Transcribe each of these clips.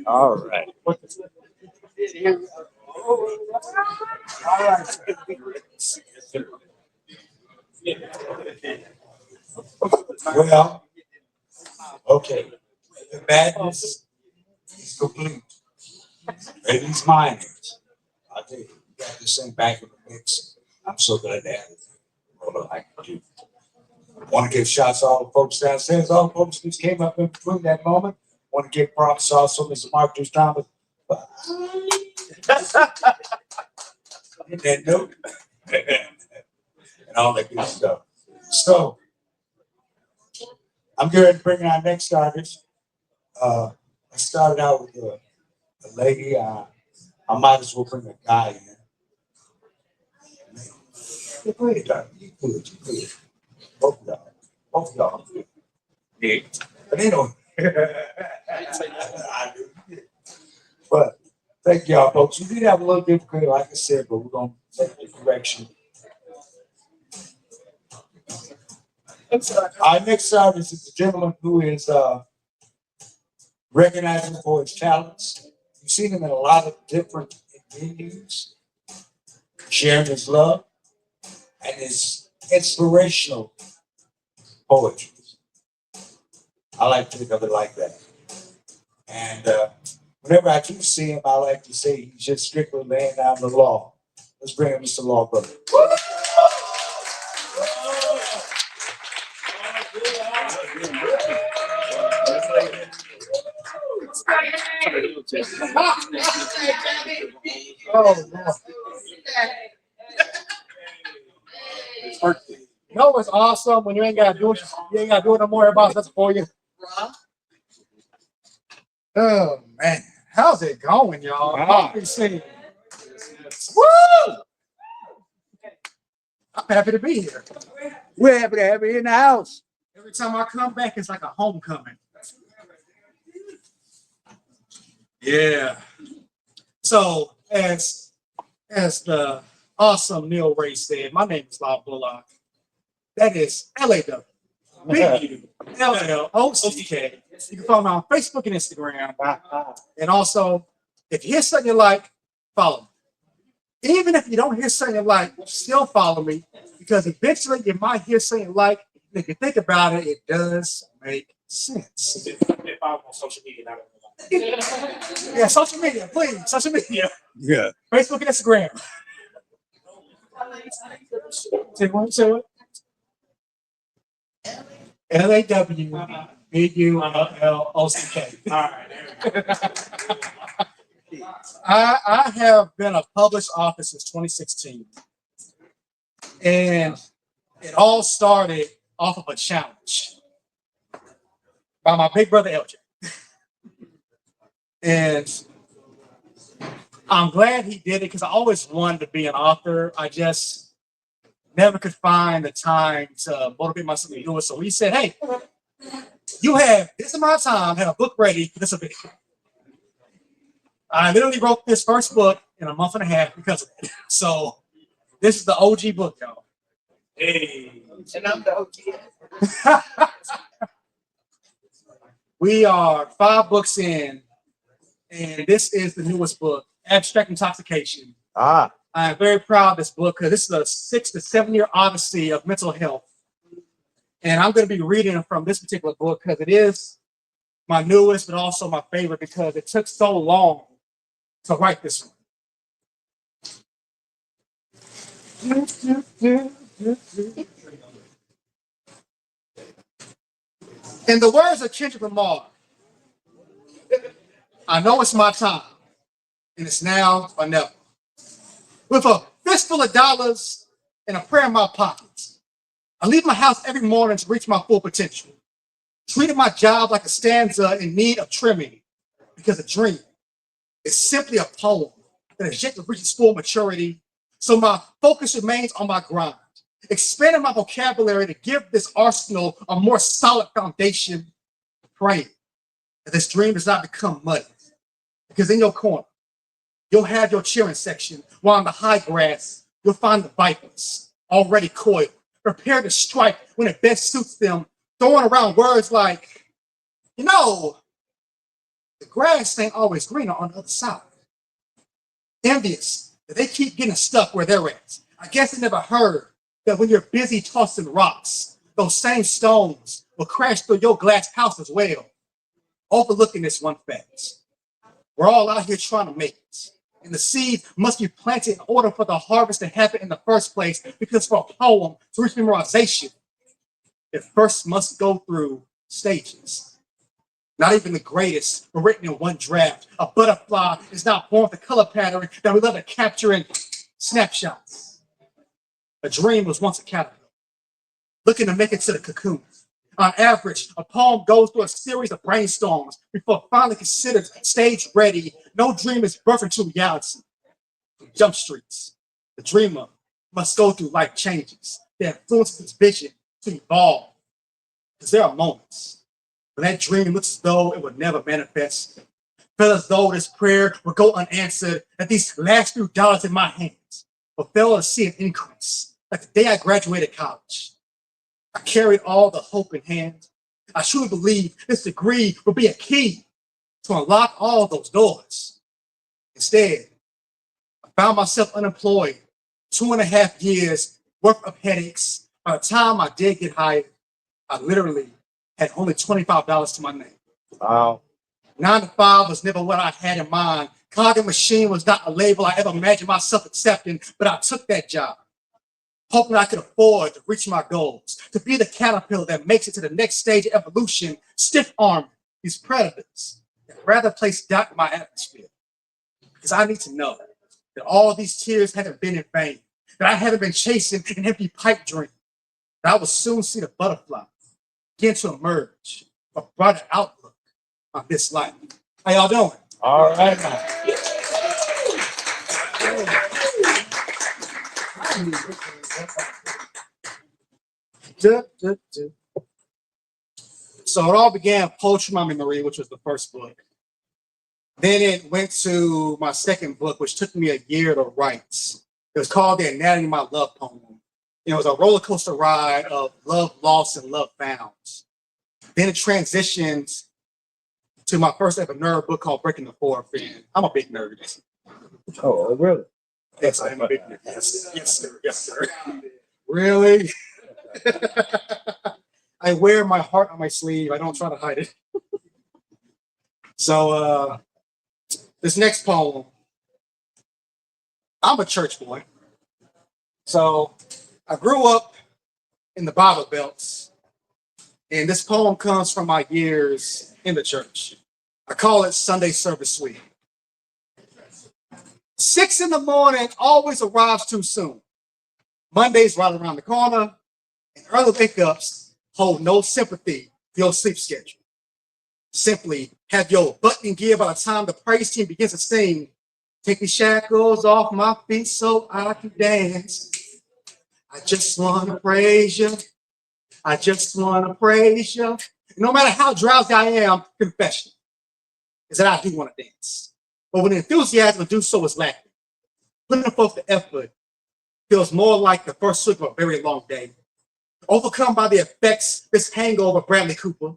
All right. Well, okay. The madness is complete. Ladies, mine is. I tell you, we got this thing back in the mix. I'm so glad to have it. What I can do. Want to give shots to all the folks downstairs, all the folks who came up in between that moment. Want to give props also Mr. Marcus Thomas. And that note and all that good stuff. So I'm going to bring our next artist. I started out with a lady. I might as well bring a guy in. Hey, go ahead, Doc. You good, you good. Both of y'all. Both of y'all. Yeah. But they don't. I do. But thank y'all, folks. We did have a little difficulty, like I said, but we're going to make the correction. Our next artist is a gentleman who is recognized for his talents. You've seen him in a lot of different venues, sharing his love and his inspirational poetry. I like to think of it like that. And whenever I do see him, I like to say he's just strictly laying down the law. Let's bring him Mr. Law, brother. Oh, no. You know what's awesome when you ain't gotta do it, you ain't gotta do it no more. Everybody does it for you. Oh man, how's it going, y'all? Woo! I'm happy to be here. We're happy to have you in the house. Every time I come back, it's like a homecoming. Yeah. So as the awesome Neil Ray said, my name is Bob Bullock. That is LAW. BULLOCK. You can follow me on Facebook and Instagram. And also, if you hear something you like, follow me. Even if you don't hear something you like, still follow me, because eventually you might hear something you like. If you think about it, it does make sense. If I'm on social media, yeah, social media, please. Social media. Yeah. Facebook and Instagram. Say one, say it. LAWBULLOCK. All right. I have been a published author since 2016. And it all started off of a challenge by my big brother LJ. And I'm glad he did it because I always wanted to be an author. I just never could find the time to motivate myself to do it. So he said, hey, you have this amount of time, have a book ready for this event. I literally wrote this first book in a month and a half because of it. So this is the OG book, y'all. Hey. And I'm the OG. We are 5 books in, and this is the newest book, Abstract Intoxication. I am very proud of this book because this is a 6 to 7 year odyssey of mental health. And I'm going to be reading from this particular book because it is my newest, but also my favorite because it took so long to write this one. In the words of Kendrick Lamar, I know it's my time, and it's now or never. With a fistful of dollars and a prayer in my pockets, I leave my house every morning to reach my full potential, treating my job like a stanza in need of trimming, because a dream is simply a poem that has yet to reach its full maturity. So my focus remains on my grind, expanding my vocabulary to give this arsenal a more solid foundation, praying that this dream does not become muddy. Because in your corner, you'll have your cheering section, while in the high grass, you'll find the vipers, already coiled, prepared to strike when it best suits them, throwing around words like You know, the grass ain't always greener on the other side. Envious that they keep getting stuck where they're at. I guess they never heard that when you're busy tossing rocks, those same stones will crash through your glass house as well. Overlooking this one fact. We're all out here trying to make it. And the seed must be planted in order for the harvest to happen in the first place, because for a poem to reach memorization, it first must go through stages. Not even the greatest were written in one draft. A butterfly is not born with the color pattern that we love to capture in snapshots. A dream was once a caterpillar, looking to make it to the cocoon. On average, a poem goes through a series of brainstorms before finally considered stage ready. No dream is birthed into reality. From jump streets, the dreamer must go through life changes that influence his vision to evolve. Because there are moments when that dream looks as though it would never manifest. Feel as though this prayer would go unanswered, that these last few dollars in my hands will fail to see an increase. Like the day I graduated college, I carried all the hope in hand. I truly believe this degree will be a key to unlock all those doors. Instead, I found myself unemployed, 2.5 years worth of headaches. By the time I did get hired, I literally had only $25 to my name. Wow. 9 to 5 was never what I had in mind. Clogging machine was not a label I ever imagined myself accepting, but I took that job, hoping I could afford to reach my goals, to be the caterpillar that makes it to the next stage of evolution, stiff-armed these predators that rather place doubt in my atmosphere. Because I need to know that all these tears haven't been in vain, that I haven't been chasing an empty pipe dream, that I will soon see the butterfly begin to emerge, a brighter outlook on this life. How y'all doing? All right, man. So it all began Poetry My Memory, which was the first book. Then it went to my second book, which took me a year to write. It was called The Anatomy of My Love Poem. It was a roller coaster ride of love lost and love found. Then it transitioned to my first ever nerd book called Breaking the Fourth. And I'm a big nerd. Oh, really? Yes, I am a big nerd. Yes, sir. Yes, sir. Really? I wear my heart on my sleeve. I don't try to hide it. So this next poem, I'm a church boy. So I grew up in the Bible Belts, and this poem comes from my years in the church. I call it Sunday Service Suite. 6 in the morning always arrives too soon. Monday's right around the corner, and early wake-ups hold no sympathy for your sleep schedule. Simply have your butt in gear by the time the praise team begins to sing. Take the shackles off my feet so I can dance. I just want to praise you. I just want to praise you. No matter how drowsy I am, confession is that I do want to dance. But when the enthusiasm to do so is lacking, putting forth the effort feels more like the first sleep of a very long day. Overcome by the effects, this hangover, Bradley Cooper,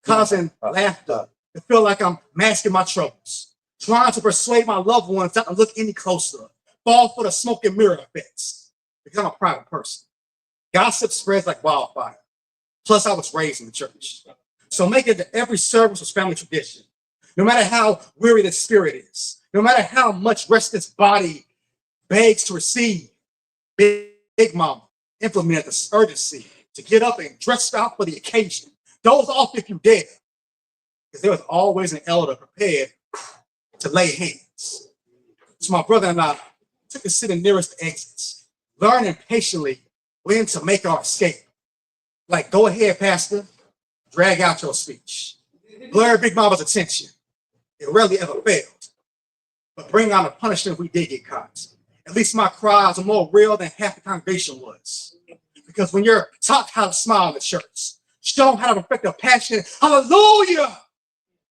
causing laughter to feel like I'm masking my troubles, trying to persuade my loved ones not to look any closer, fall for the smoke and mirror effects, because I'm a private person. Gossip spreads like wildfire. Plus, I was raised in the church. So make it that every service was family tradition. No matter how weary the spirit is, no matter how much rest this body begs to receive, Big Mama implemented the urgency to get up and dress out for the occasion. Doze off if you dare, because there was always an elder prepared to lay hands. So my brother and I took the city nearest the exits, learning patiently when to make our escape. Like, go ahead, Pastor, drag out your speech. Blur Big Mama's attention. It rarely ever failed. But bring on a punishment if we did get caught. At least my cries are more real than half the congregation was. Because when you're taught how to smile in the church, shown how to perfect a passionate hallelujah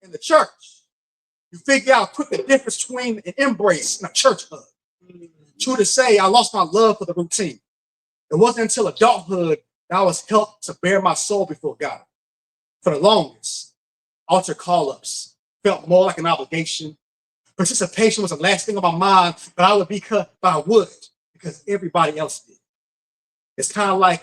in the church, you figure out quick the difference between an embrace and a church hug. True to say, I lost my love for the routine. It wasn't until adulthood that I was helped to bear my soul before God. For the longest, Altar call-ups felt more like an obligation. Participation was the last thing on my mind, but I would because everybody else did. It's kind of like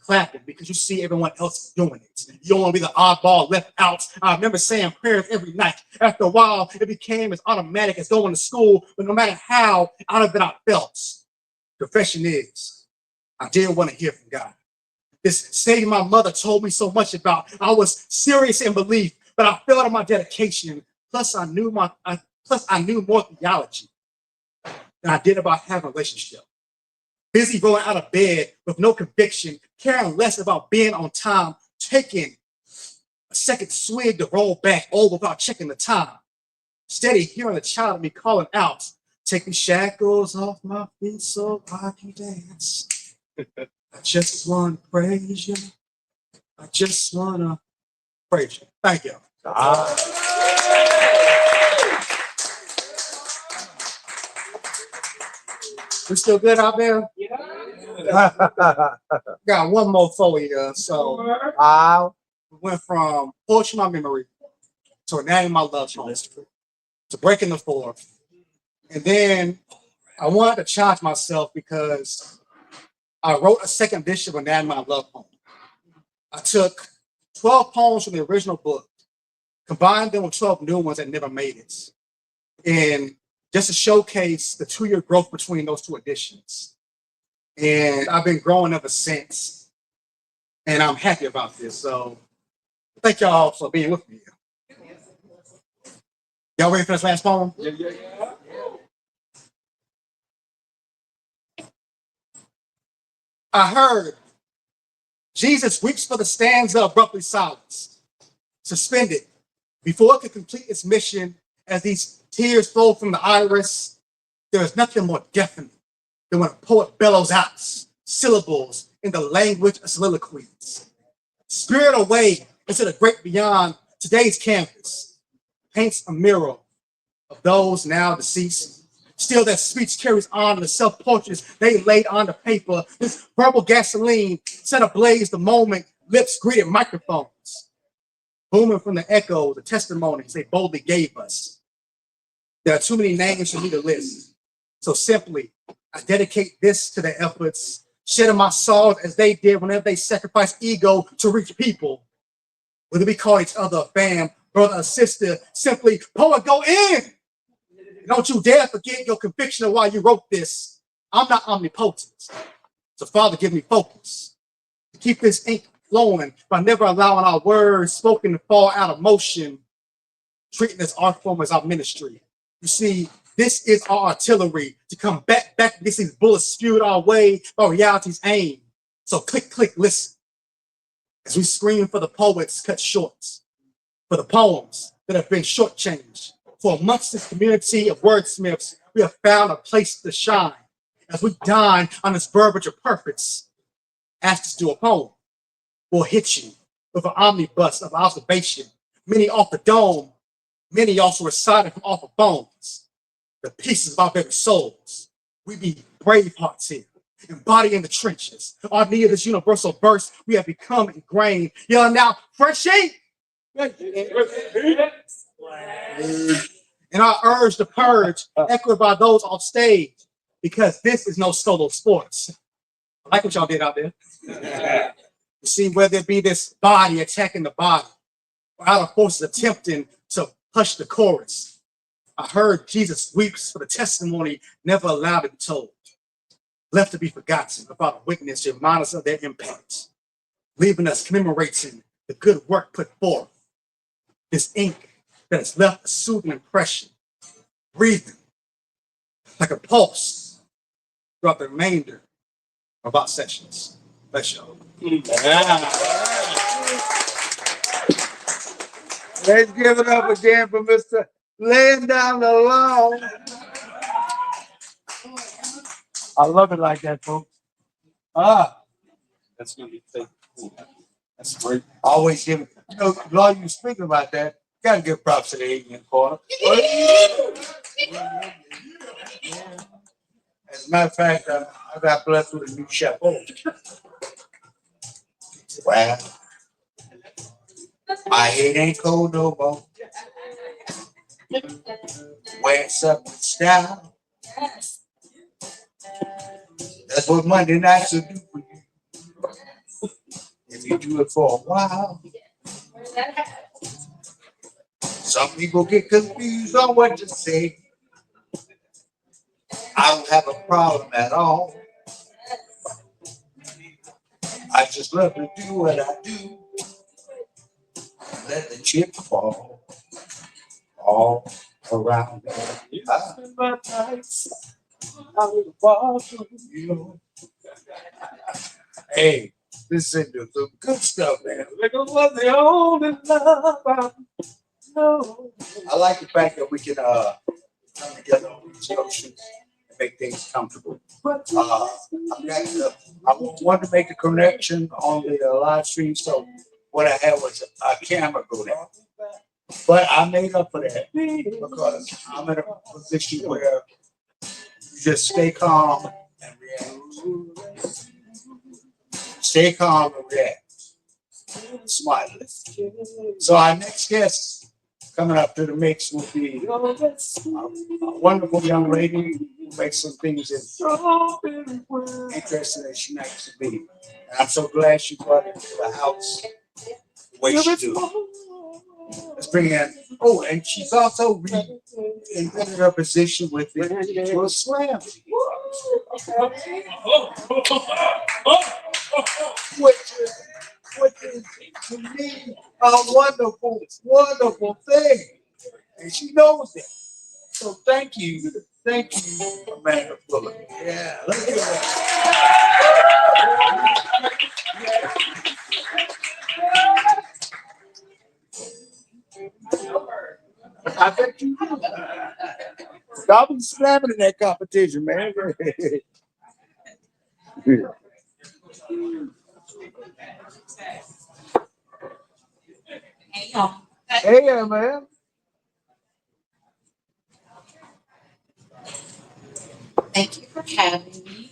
clapping because you see everyone else doing it. You don't want to be the oddball left out. I remember saying prayers every night. After a while, it became as automatic as going to school, but no matter how out of it I felt, confession is, I didn't want to hear from God. This Savior my mother told me so much about. I was serious in belief, but I failed in my dedication. Plus I knew more theology than I did about having a relationship. Busy rolling out of bed with no conviction, caring less about being on time, taking a second swig to roll back over without checking the time. Steady hearing the child of me calling out, take the shackles off my feet so I can dance. I just want to praise you. I just want to praise you. Thank you. We still good out there? Got one more for you. So we went from Push My Memory to Name My Love Song to Breaking the Fourth. And then I wanted to challenge myself because I wrote a second edition of Name My Love Poem. I took 12 poems from the original book, combined them with 12 new ones that never made it. And just to showcase the 2-year growth between those two editions. And I've been growing ever since. And I'm happy about this. So thank y'all for being with me. Y'all ready for this last poem? Yeah. I heard Jesus weeps for the stanza abruptly silenced, suspended before it could complete its mission. As these tears flow from the iris, there is nothing more deafening than when a poet bellows out syllables in the language of soliloquies. Spirit away into the great beyond, today's canvas paints a mural of those now deceased. Still, that speech carries on the self-portraits they laid on the paper. This verbal gasoline set ablaze the moment lips greeted microphones, booming from the echoes, the testimonies they boldly gave us. There are too many names for me to list. So simply, I dedicate this to their efforts, shedding my sorrows as they did whenever they sacrificed ego to reach people. Whether we call each other a fam, brother or sister, simply, poet, go in. Don't you dare forget your conviction of why you wrote this. I'm not omnipotent. So Father, give me focus to keep this ink flowing by never allowing our words spoken to fall out of motion, treating this art form as our ministry. You see, this is our artillery to come back against these bullets spewed our way by reality's aim. So click, listen. As we scream for the poets cut short, for the poems that have been shortchanged. For amongst this community of wordsmiths, we have found a place to shine. As we dine on this verbiage of purpose, ask us to do a poem. We'll hit you with an omnibus of observation. Many off the dome, many also recited from off of bones. The pieces of our very souls. We be brave hearts here, embodying the trenches. Our need of this universal burst, we have become ingrained. Yelling now, fresh ink! And our urge to purge, echoed by those off stage, because this is no solo sports. I like what y'all did out there. You see, whether it be this body attacking the body, or outer forces attempting to hush the chorus. I heard Jesus weeps for the testimony never allowed to be told, left to be forgotten about a witness to remind us of their impact, leaving us commemorating the good work put forth. This ink that has left a soothing impression, breathing like a pulse throughout the remainder of our sessions. Bless y'all. Let's give it up again for Mr. Laying Down the Law. I love it like that, folks. That's gonna be fake. That's great. Always give it. You know, while you speaking about that, gotta give props to the 8 corner. As a matter of fact, I got blessed with a new chef. Oh. Wow. My head ain't cold no more. Wearing something style. That's what Monday nights will do for you. If you do it for a while. Some people get confused on what to say. I don't have a problem at all. I just love to do what I do. Let the chip fall all around me. You know, hey, listen to some good stuff, man. Look at what the only love I know. I like the fact that we can come together on these notions and make things comfortable. I wanted to make a connection on the live stream, so what I had was a camera go down. But I made up for that because I'm in a position where you just stay calm and react. Stay calm and react. Smartly. So our next guest coming up to the mix will be a wonderful young lady who makes some things interesting as she likes to be. And I'm so glad she brought it to the house the way she do. Let's bring in. Oh, and she's also invented her position with it to a slam. Which is to me a wonderful, wonderful thing. And she knows it. So thank you, Amanda Fuller. Yeah, let's do that. I bet you do. I'll be slamming in that competition, man. Hey, y'all. Hey, man. Thank you for having me.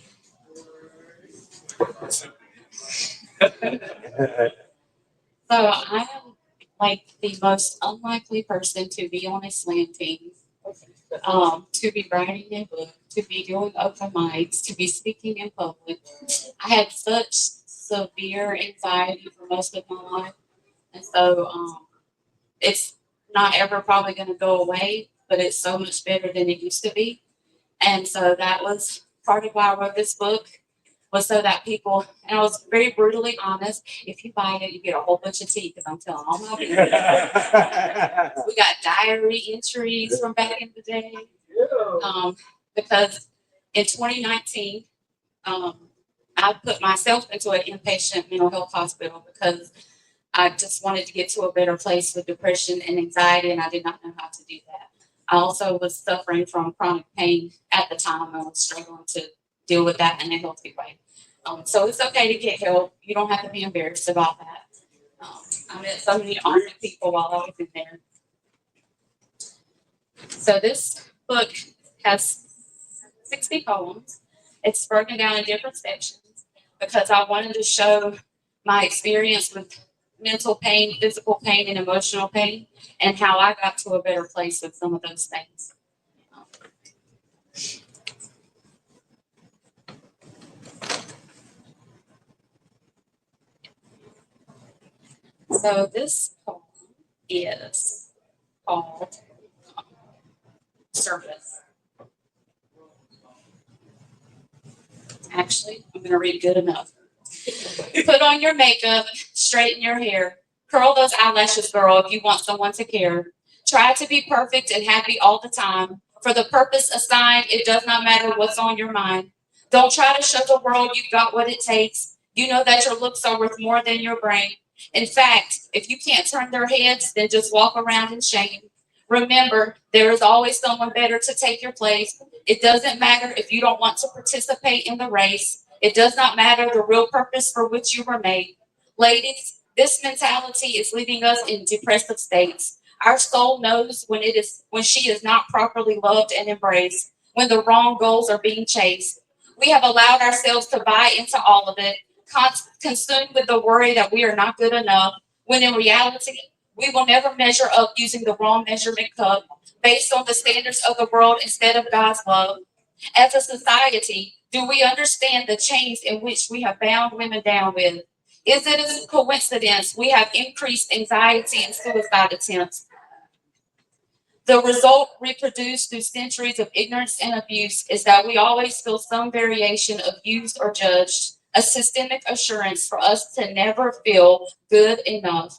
So I am like the most unlikely person to be on a slam team, to be writing a book, to be doing open mics, to be speaking in public. I had such severe anxiety for most of my life, and so it's not ever probably going to go away, but it's so much better than it used to be. And so that was part of why I wrote this book, was so that people, and I was very brutally honest, if you buy it, you get a whole bunch of tea because I'm telling all my business. We got diary entries from back in the day. Because in 2019, I put myself into an inpatient mental health hospital because I just wanted to get to a better place with depression and anxiety, and I did not know how to do that. I also was suffering from chronic pain at the time. I was struggling to deal with that in a healthy way. So it's okay to get help. You don't have to be embarrassed about that. I met so many awesome people while I was in there. So this book has 60 poems. It's broken down in different sections because I wanted to show my experience with mental pain, physical pain, and emotional pain, and how I got to a better place with some of those things. So this poem is called Surface. Actually, I'm going to read good enough. Put on your makeup, straighten your hair, curl those eyelashes, girl, if you want someone to care. Try to be perfect and happy all the time. For the purpose assigned, it does not matter what's on your mind. Don't try to show the world you've got what it takes. You know that your looks are worth more than your brain. In fact, if you can't turn their heads, then just walk around in shame. Remember, there is always someone better to take your place. It doesn't matter if you don't want to participate in the race. It does not matter the real purpose for which you were made. Ladies, this mentality is leaving us in depressive states. Our soul knows when she is not properly loved and embraced, when the wrong goals are being chased. We have allowed ourselves to buy into all of it, consumed with the worry that we are not good enough, when in reality, We will never measure up using the wrong measurement cup based on the standards of the world instead of God's love. As a society, do we understand the chains in which we have bound women down with? Is it a coincidence we have increased anxiety and suicide attempts? The result reproduced through centuries of ignorance and abuse is that we always feel some variation of used or judged, a systemic assurance for us to never feel good enough.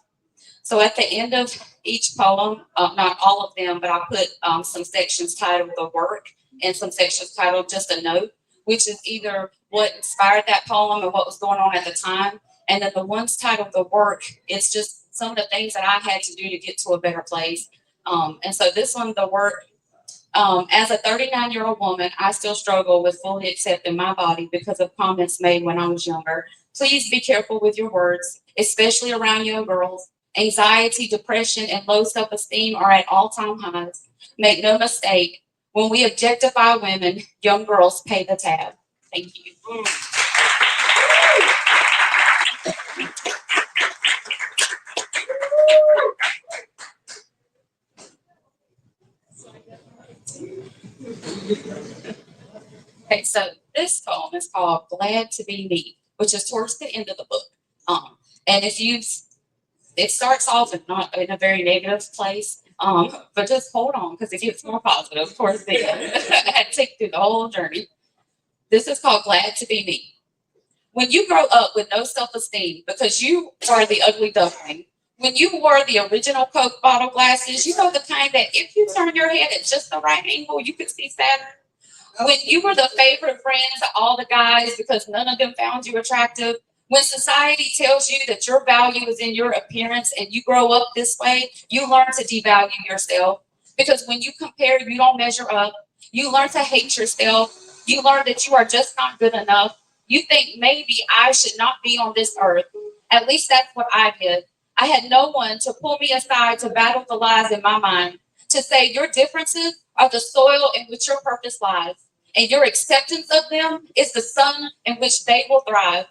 So at the end of each poem, not all of them, but I put some sections titled The Work and some sections titled Just a Note, which is either what inspired that poem and what was going on at the time. And then the ones titled The Work, it's just some of the things that I had to do to get to a better place. And so this one, The Work, as a 39-year-old woman, I still struggle with fully accepting my body because of comments made when I was younger. Please be careful with your words, especially around young girls. Anxiety, depression, and low self-esteem are at all-time highs. Make no mistake, when we objectify women, young girls pay the tab. Thank you. Okay, so this poem is called Glad to Be Me, which is towards the end of the book. And it starts off not in a very negative place, but just hold on because it gets more positive towards the end. I had to take you through the whole journey. This is called Glad to Be Me. When you grow up with no self-esteem because you are the ugly duckling, when you wore the original Coke bottle glasses, you know the kind that if you turn your head at just the right angle, you could see Saturn. When you were the favorite friend to all the guys because none of them found you attractive, when society tells you that your value is in your appearance and you grow up this way, you learn to devalue yourself. Because when you compare, you don't measure up. You learn to hate yourself. You learn that you are just not good enough. You think maybe I should not be on this earth. At least that's what I did. I had no one to pull me aside to battle the lies in my mind, to say your differences are the soil in which your purpose lies, and your acceptance of them is the sun in which they will thrive.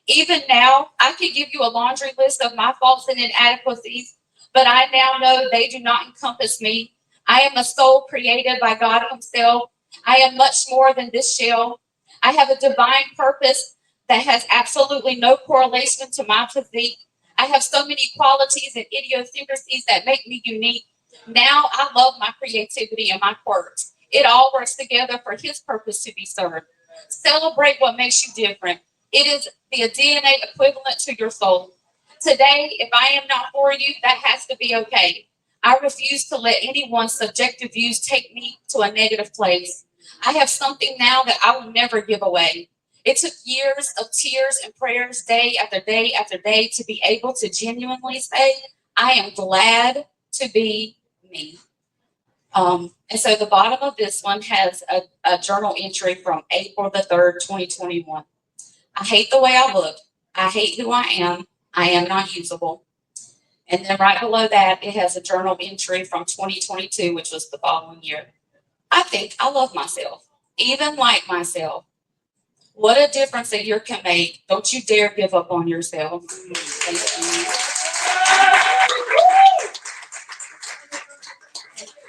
Even now, I could give you a laundry list of my faults and inadequacies, but I now know they do not encompass me. I am a soul created by God Himself. I am much more than this shell. I have a divine purpose that has absolutely no correlation to my physique. I have so many qualities and idiosyncrasies that make me unique. Now I love my creativity and my quirks. It all works together for His purpose to be served. Celebrate what makes you different. It is the DNA equivalent to your soul. Today, if I am not for you, that has to be okay. I refuse to let anyone's subjective views take me to a negative place. I have something now that I will never give away. It took years of tears and prayers, day after day after day, to be able to genuinely say, I am glad to be me. And so the bottom of this one has a journal entry from April the 3rd, 2021. I hate the way I look. I hate who I am. I am not usable. And then right below that, it has a journal entry from 2022, which was the following year. I think I love myself, even like myself. What a difference a year can make. Don't you dare give up on yourself. Thank you.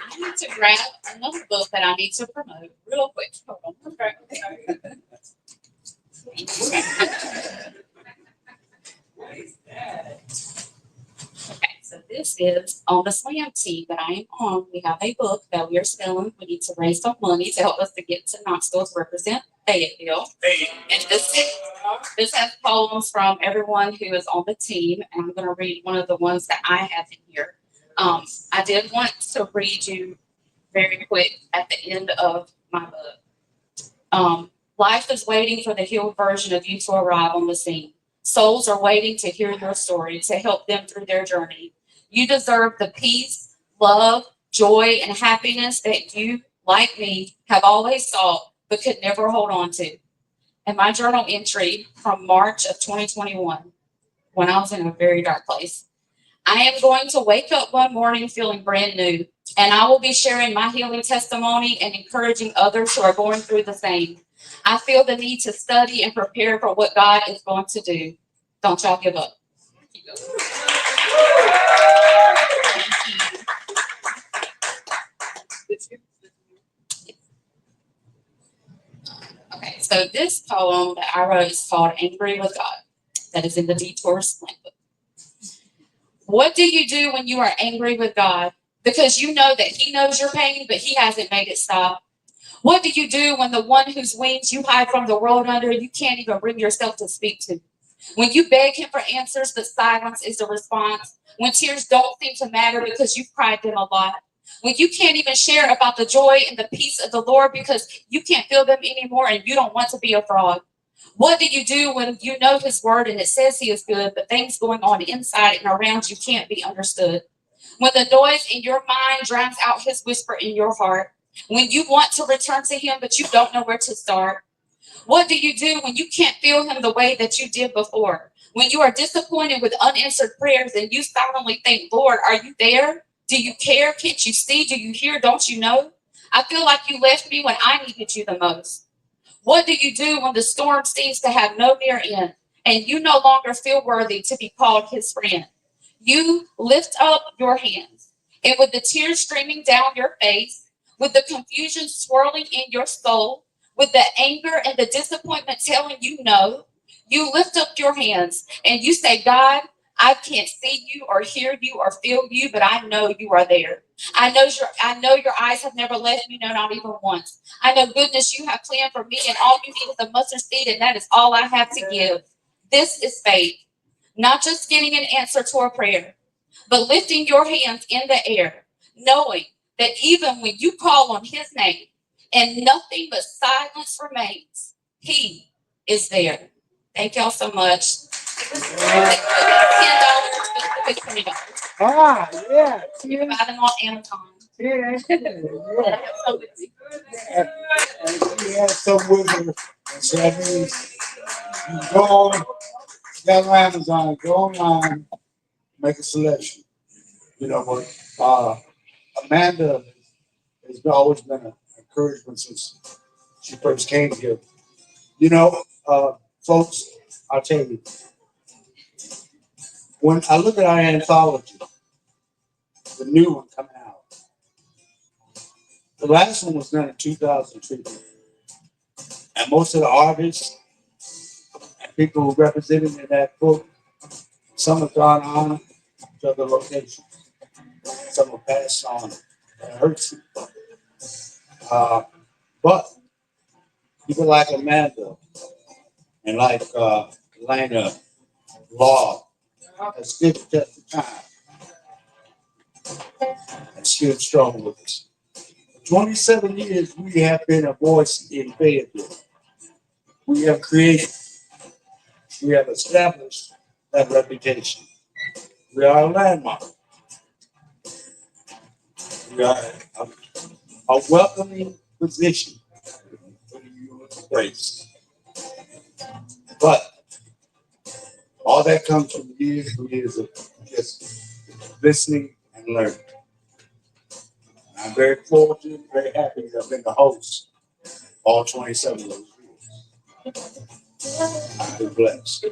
I need to grab another book that I need to promote real quick. Hold on. Okay, so this is on the SLAM team that I am on. We have a book that we are selling. We need to raise some money to help us to get to Knoxville to represent Fayetteville. And this has poems from everyone who is on the team. And I'm going to read one of the ones that I have in here. I did want to read you very quick at the end of my book. Life is waiting for the healed version of you to arrive on the scene. Souls are waiting to hear your story, to help them through their journey. You deserve the peace, love, joy, and happiness that you, like me, have always sought but could never hold on to. And my journal entry from March of 2021, when I was in a very dark place. I am going to wake up one morning feeling brand new, and I will be sharing my healing testimony and encouraging others who are going through the same. I feel the need to study and prepare for what God is going to do. Don't y'all give up. So this poem that I wrote is called Angry with God. That is in the Detour Slang Book. What do you do when you are angry with God? Because you know that He knows your pain, but He hasn't made it stop. What do you do when the one whose wings you hide from the world under, you can't even bring yourself to speak to? When you beg Him for answers, but silence is the response. When tears don't seem to matter because you've cried them a lot. When you can't even share about the joy and the peace of the Lord because you can't feel them anymore and you don't want to be a fraud. What do you do when you know His word and it says He is good, but things going on inside and around you can't be understood? When the noise in your mind drowns out His whisper in your heart. When you want to return to Him, but you don't know where to start. What do you do when you can't feel Him the way that you did before? When you are disappointed with unanswered prayers and you silently think, Lord, are you there? Do you care? Can't you see? Do you hear? Don't you know? I feel like you left me when I needed you the most. What do you do when the storm seems to have no near end and you no longer feel worthy to be called His friend? You lift up your hands, and with the tears streaming down your face, with the confusion swirling in your soul, with the anger and the disappointment telling you no, you lift up your hands and you say, God, I can't see you or hear you or feel you, but I know you are there. I know your eyes have never left me, no, not even once. I know goodness you have planned for me, and all you need is a mustard seed, and that is all I have to give. This is faith, not just getting an answer to a prayer, but lifting your hands in the air, knowing that even when you call on His name and nothing but silence remains, He is there. Thank y'all so much. $10, but it's $20. Ah, yeah. You can buy them on Amazon. Yeah. Yeah, so it's And she has some with her. And so that means you go on, got on Amazon, go online, make a selection. You know what? Amanda has always been an encouragement since she first came here. You know, folks, I'll tell you, when I look at our anthology, the new one coming out, the last one was done in 2002. And most of the artists and people who represented in that book, some have gone on to other locations. Some have passed on. It hurts. But people like Amanda and like Lena Law has stood the test of time and stood strong with us. For 27 years, we have been a voice in Fayetteville. We have created, we have established that reputation. We are a landmark. We are a welcoming position for the human race. But all that comes from years and years of just listening and learning. I'm very fortunate, very happy that I've been the host all 27 of those years. I've been blessed.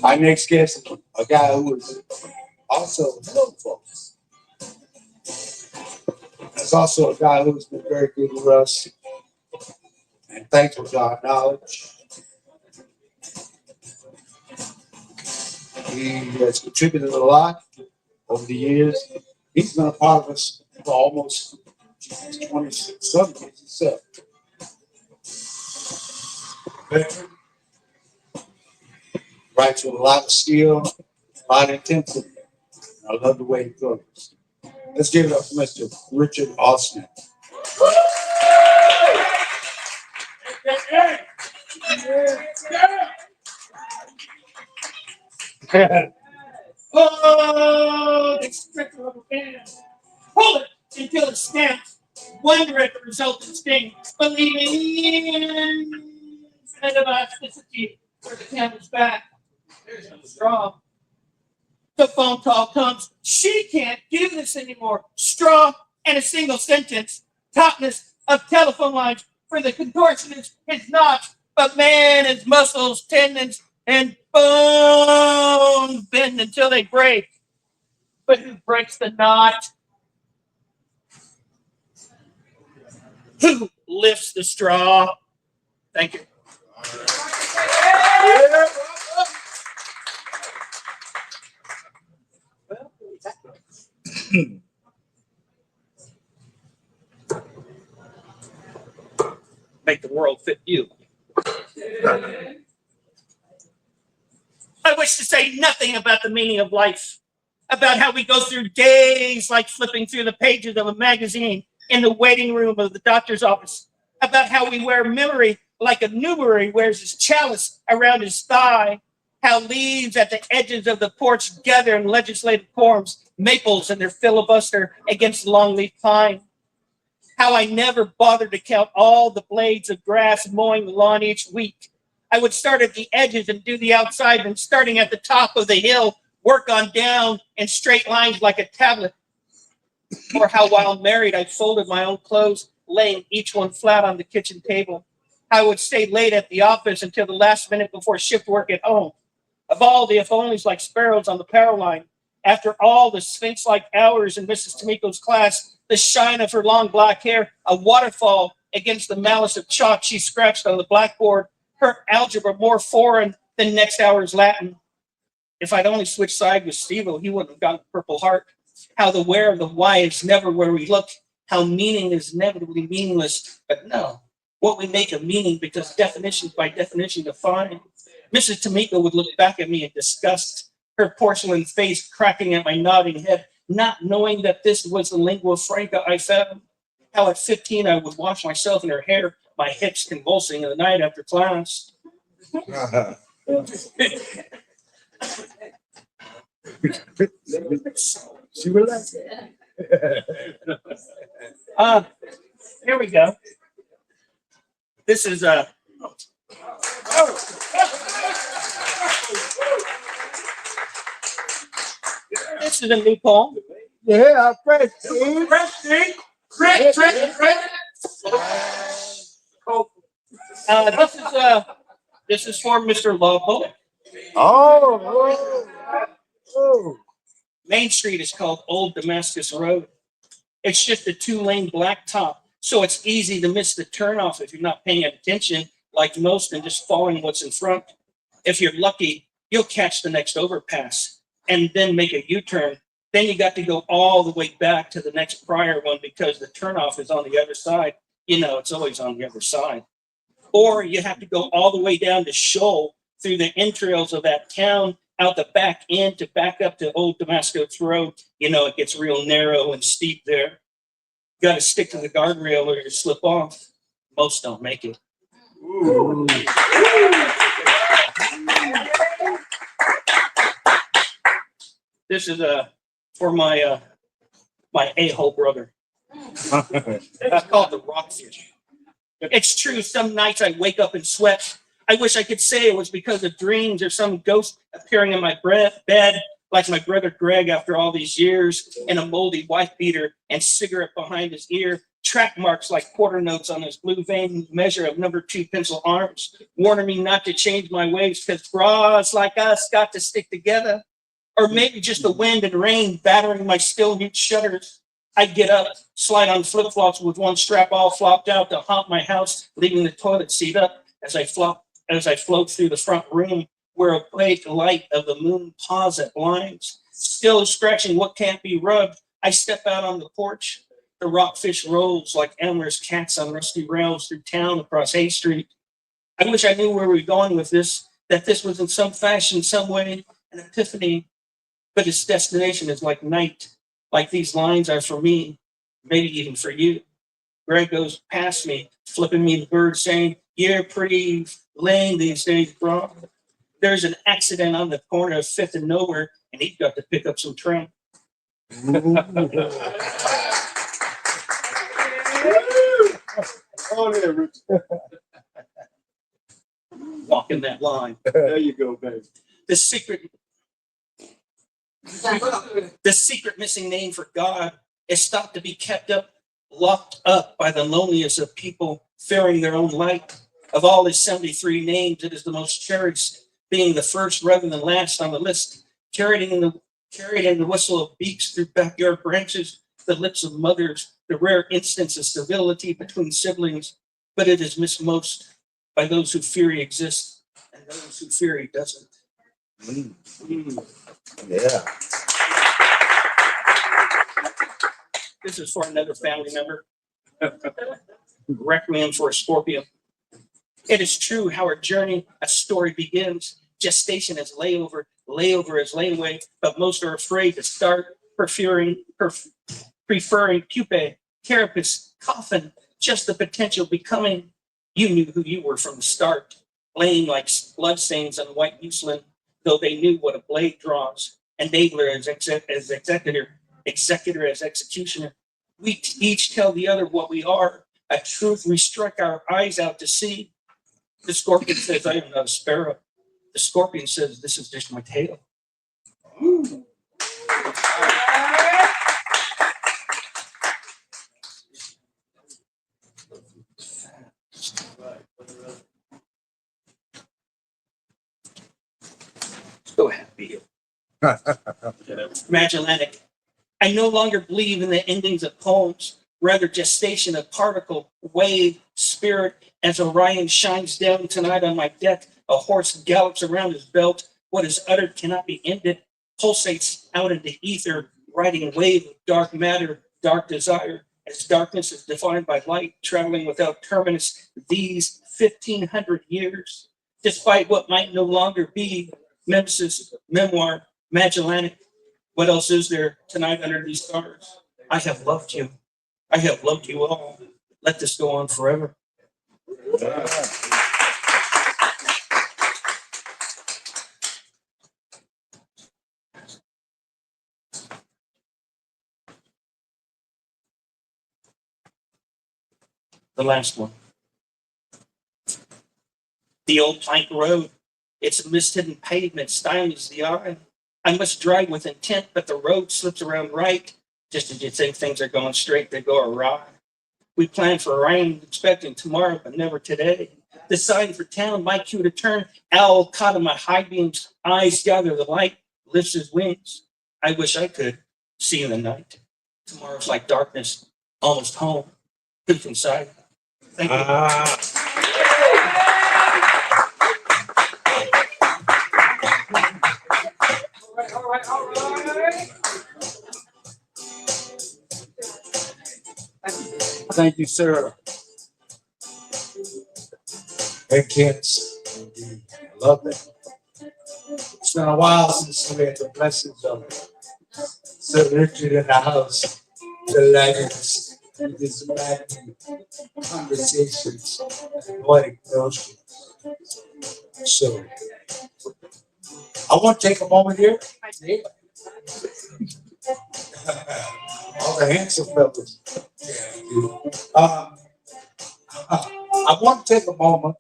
My next guest is a guy who is also hello folks. There's also a guy who's been very good with us and thankful to our knowledge. He has contributed a lot over the years. He's been a part of us for almost 20-some years himself. Veteran, writes with a lot of skill, a lot of intensity. I love the way he goes. Let's give it up for Mr. Richard Austin. Oh, the sprinkle of a can. Pull it until it snaps. Wonder at the resultant sting. Believing instead of elasticity for the camel's back. There's no straw. The phone call comes. She can't do this anymore. Straw and a single sentence. Tautness of telephone lines for the contortionist is not, but man, his muscles, tendons, and bones bend until they break. But who breaks the knot? Who lifts the straw. Thank you. Make the world fit you. I wish to say nothing about the meaning of life, about how we go through days like flipping through the pages of a magazine in the waiting room of the doctor's office, about how we wear memory like a Newbery wears his chalice around his thigh, how leaves at the edges of the porch gather in legislative forms, maples in their filibuster against the longleaf pine, how I never bothered to count all the blades of grass mowing the lawn each week. I would start at the edges and do the outside, and starting at the top of the hill, work on down in straight lines like a tablet. Or how while married, I folded my own clothes, laying each one flat on the kitchen table. I would stay late at the office until the last minute before shift work at home. Of all the if-onlys like sparrows on the power line, after all the sphinx-like hours in Mrs. Tomiko's class, the shine of her long black hair, a waterfall against the malice of chalk she scratched on the blackboard, her algebra more foreign than next hour's Latin. If I'd only switched sides with Steve-O, he wouldn't have gotten a Purple Heart. How the where of the why is never where we look, how meaning is inevitably meaningless, but no, what we make of meaning because definitions by definition define. Mrs. Tomiko would look back at me in disgust, her porcelain face cracking at my nodding head, not knowing that this was the lingua franca I found. How at 15 I would wash myself in her hair, my hips convulsing in the night after class. She relaxed. Here we go. This is this is a new poem. Yeah, fresh. This is for Mr. Lawful. Oh. Main Street is called Old Damascus Road. It's just a two-lane blacktop, so it's easy to miss the turnoff if you're not paying attention like most and just following what's in front. If you're lucky, you'll catch the next overpass and then make a U-turn. Then you got to go all the way back to the next prior one because the turnoff is on the other side. You know, it's always on the other side. Or you have to go all the way down to Shoal through the entrails of that town, out the back end to back up to Old Damascus Road. You know, it gets real narrow and steep there. You got to stick to the guardrail or you slip off. Most don't make it. Ooh. This is for my my a-hole brother. That's called the rockfish. It's true, some nights I wake up and sweat. I wish I could say it was because of dreams or some ghost appearing in my bed, like my brother Greg after all these years, in a moldy wife beater and cigarette behind his ear, track marks like quarter notes on his blue vein measure of number 2 pencil arms, warning me not to change my ways because bras like us got to stick together. Or maybe just the wind and rain battering my still mute shutters. I'd get up, slide on flip-flops with one strap all flopped out to haunt my house, leaving the toilet seat up as I float through the front room where a bright light of the moon paws at blinds. Still scratching what can't be rubbed, I step out on the porch. The rockfish rolls like amorous cats on rusty rails through town across Hay Street. I wish I knew where we were going with this, that this was in some fashion, some way, an epiphany, but its destination is like night, like these lines are for me, maybe even for you. Greg goes past me, flipping me the bird, saying, "You're pretty lame these days, bro." There's an accident on the corner of 5th and Nowhere, and he's got to pick up some trim. Oh, there, Rich. Walking that line. There you go, baby. The secret missing name for God is thought to be kept up, locked up by the loneliest of people fearing their own light. Of all his 73 names, it is the most cherished, being the first rather than last on the list, carried in the whistle of beaks through backyard branches, the lips of mothers, the rare instance of civility between siblings, but it is missed most by those who fear he exists and those who fear he doesn't. Yeah. This is for another family member. Requiem for a Scorpio. It is true how our journey, a story begins. Gestation is layover, layover is layaway, but most are afraid to start, preferring pupae, carapace, coffin, just the potential becoming. You knew who you were from the start, laying like bloodstains on white muslin, though they knew what a blade draws. Enabler as executor as executioner. We each tell the other what we are, a truth we strike our eyes out to see. The scorpion says, I am not a sparrow. The scorpion says, this is just my tail. Go ahead, Bill. Magellanic. I no longer believe in the endings of poems, rather gestation of particle, wave, spirit. As Orion shines down tonight on my deck, a horse gallops around his belt. What is uttered cannot be ended, pulsates out into ether, riding a wave of dark matter, dark desire. As darkness is defined by light, traveling without terminus, these 1,500 years, despite what might no longer be, Nemesis, memoir, Magellanic. What else is there tonight under these stars? I have loved you. I have loved you all. Let this go on forever. The last one. The old plank road. Its mist-hidden pavement stymies the eye. I must drive with intent, but the road slips around right. Just as you think things are going straight, they go awry. We plan for rain, expecting tomorrow, but never today. The sign for town, my cue to turn. Owl caught in my high beams, eyes gather the light, lifts his wings. I wish I could see in the night. Tomorrow's like darkness, almost home. Who's inside? Thank you. Thank you, sir. Hey, kids. I love that. It's been a while since we had the blessings of Sir Richard in the house. Delighted with his Latin conversations and poetic notions. So, I want to take a moment here. All the handsome fellas. I want to take a moment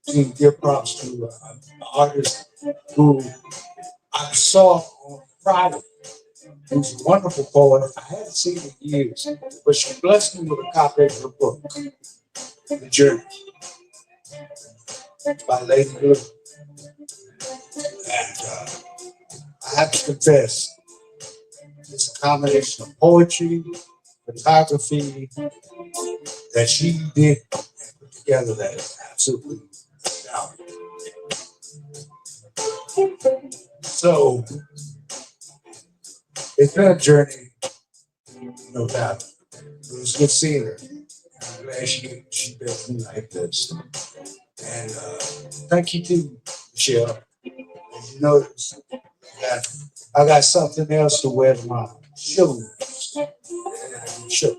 to give props to an artist who I saw on Friday. Who's a wonderful poet. I hadn't seen in years, but she blessed me with a copy of her book, The Journey, by Lady Blue. And I have to confess, it's a combination of poetry, photography that she did and put together that is absolutely astounding. So it's been a journey, no doubt. It was good seeing her. I'm glad she built me like this. And thank you too, Michelle. As you notice, I got something else to wear to my shoes. Sure.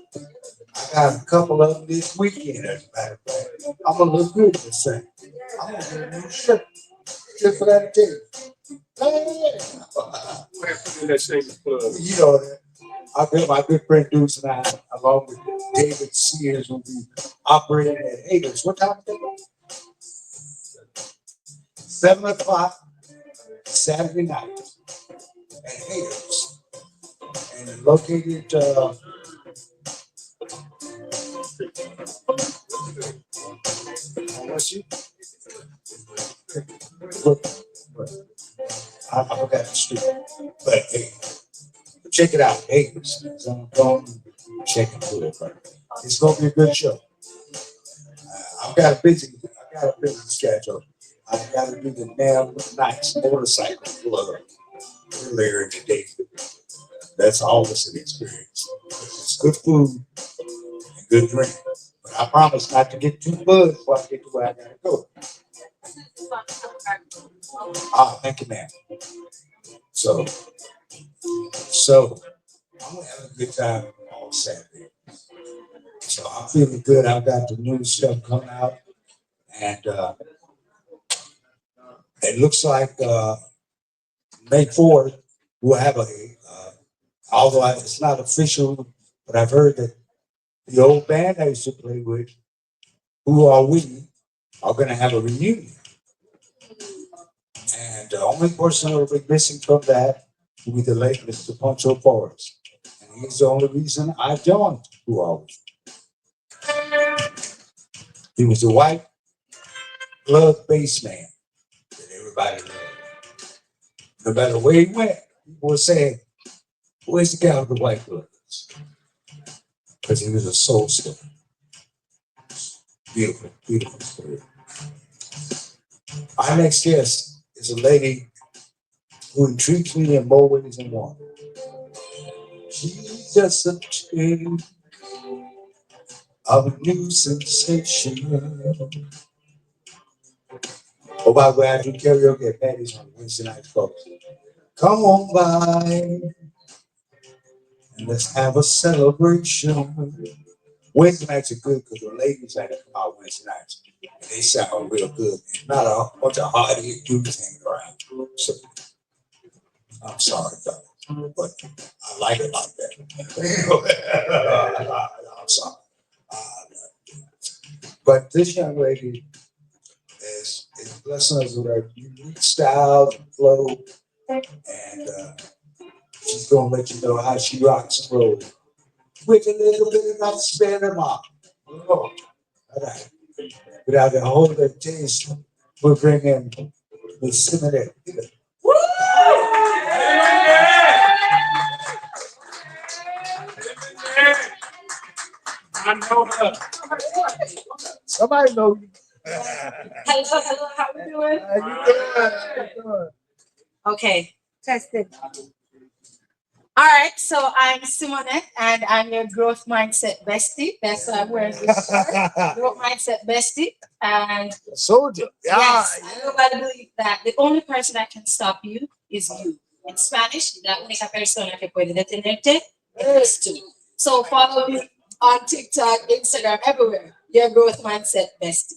I got a couple of them this weekend, as a matter of fact. I'm gonna look good this thing. I'm gonna get a new shirt just for that occasion. You know that. I bet my good friend Deuce and I, along with David Sears, will be operating at Haters. What time is it? 7 o'clock Saturday night at Haters. And located what's you? I forgot the street. But hey, check it out. Haters. I'm going to check into it. It's going to be a good show. I've got a busy schedule. I've got to do the damn nice motorcycle club earlier in the day. That's always an experience. It's good food and good drink. But I promise not to get too buzzed before I get to where I gotta go. Ah, thank you, man. So, so I'm gonna have a good time on Saturday. So I'm feeling good. I've got the new stuff coming out, and it looks like May 4th we'll have although it's not official, but I've heard that the old band I used to play with, Who Are We, are going to have a reunion. And the only person who will be missing from that will be the late Mr. Poncho Forrest. And he's the only reason I joined Who Are We. He was a white glove bass man that everybody loved. No matter where he went, people would say, "Where's the guy with the white gloves?" Because he was a soul singer. Beautiful, beautiful story. Our next guest is a lady who intrigues me in more ways than one. She's just a tale of a new sensation. Oh, by the way, I do karaoke at Patty's on Wednesday nights, folks. Come on by and let's have a celebration. Wednesday nights are good because the ladies like to come out Wednesday nights. And they sound real good. Not a bunch of hard-hit dudes hanging around. So I'm sorry, fellas, but I like it like that. I'm sorry. But this young lady is blessing us with her unique style and flow, and she's gonna let you know how she rocks and rolls with a little bit of that spare mark. Oh, all right. Without the whole taste, we'll bring in the seminary. I know her. Somebody know you. Hello, how are you doing? How you doing? How you doing? Okay, tested. All right, so I'm Simonette and I'm your growth mindset bestie. That's why I'm wearing this shirt. Growth mindset bestie. And Soldier. yes, I nobody believe that the only person that can stop you is you. In Spanish, la única persona que puede detenerte eres tú. So follow me on TikTok, Instagram, everywhere. Your growth mindset bestie.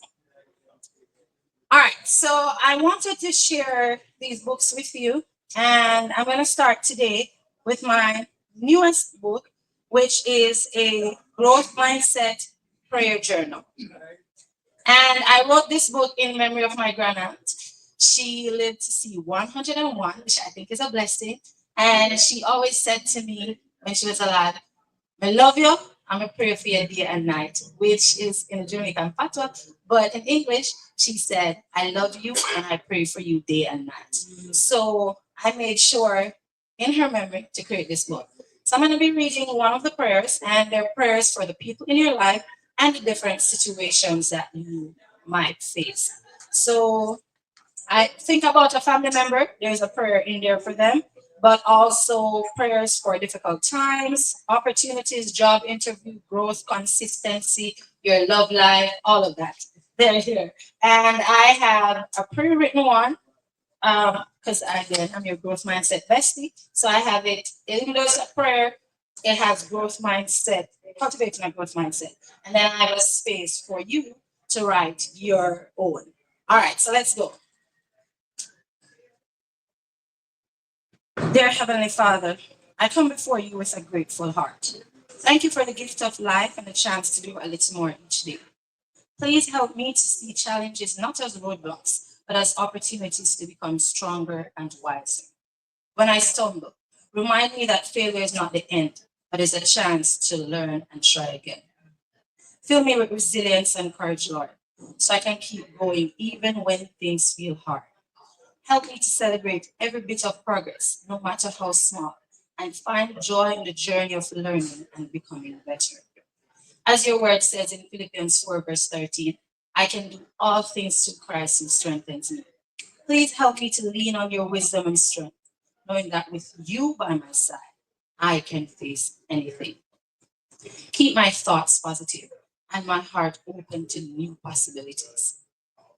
All right, so I wanted to share these books with you, and I'm going to start today with my newest book, which is a growth mindset prayer journal. And I wrote this book in memory of my grandaunt. She lived to see 101, which I think is a blessing. And she always said to me when she was alive, I love you. I'm going to pray for you day and night, which is in Jamaican patois. But in English, she said, I love you and I pray for you day and night. So I made sure in her memory to create this book. So I'm going to be reading one of the prayers, and they're prayers for the people in your life and the different situations that you might face. So I think about a family member, there's a prayer in there for them, but also prayers for difficult times, opportunities, job interview, growth, consistency, your love life, all of that. They're here. And I have a pre-written one because again, I'm your growth mindset bestie. So I have it, even though it's a prayer, it has growth mindset, cultivating a growth mindset. And then I have a space for you to write your own. All right, so let's go. Dear Heavenly Father, I come before you with a grateful heart. Thank you for the gift of life and the chance to do a little more each day. Please help me to see challenges not as roadblocks, but as opportunities to become stronger and wiser. When I stumble, remind me that failure is not the end, but is a chance to learn and try again. Fill me with resilience and courage, Lord, so I can keep going even when things feel hard. Help me to celebrate every bit of progress, no matter how small, and find joy in the journey of learning and becoming better. As your word says in Philippians 4, verse 13, I can do all things through Christ who strengthens me. Please help me to lean on your wisdom and strength, knowing that with you by my side, I can face anything. Keep my thoughts positive and my heart open to new possibilities.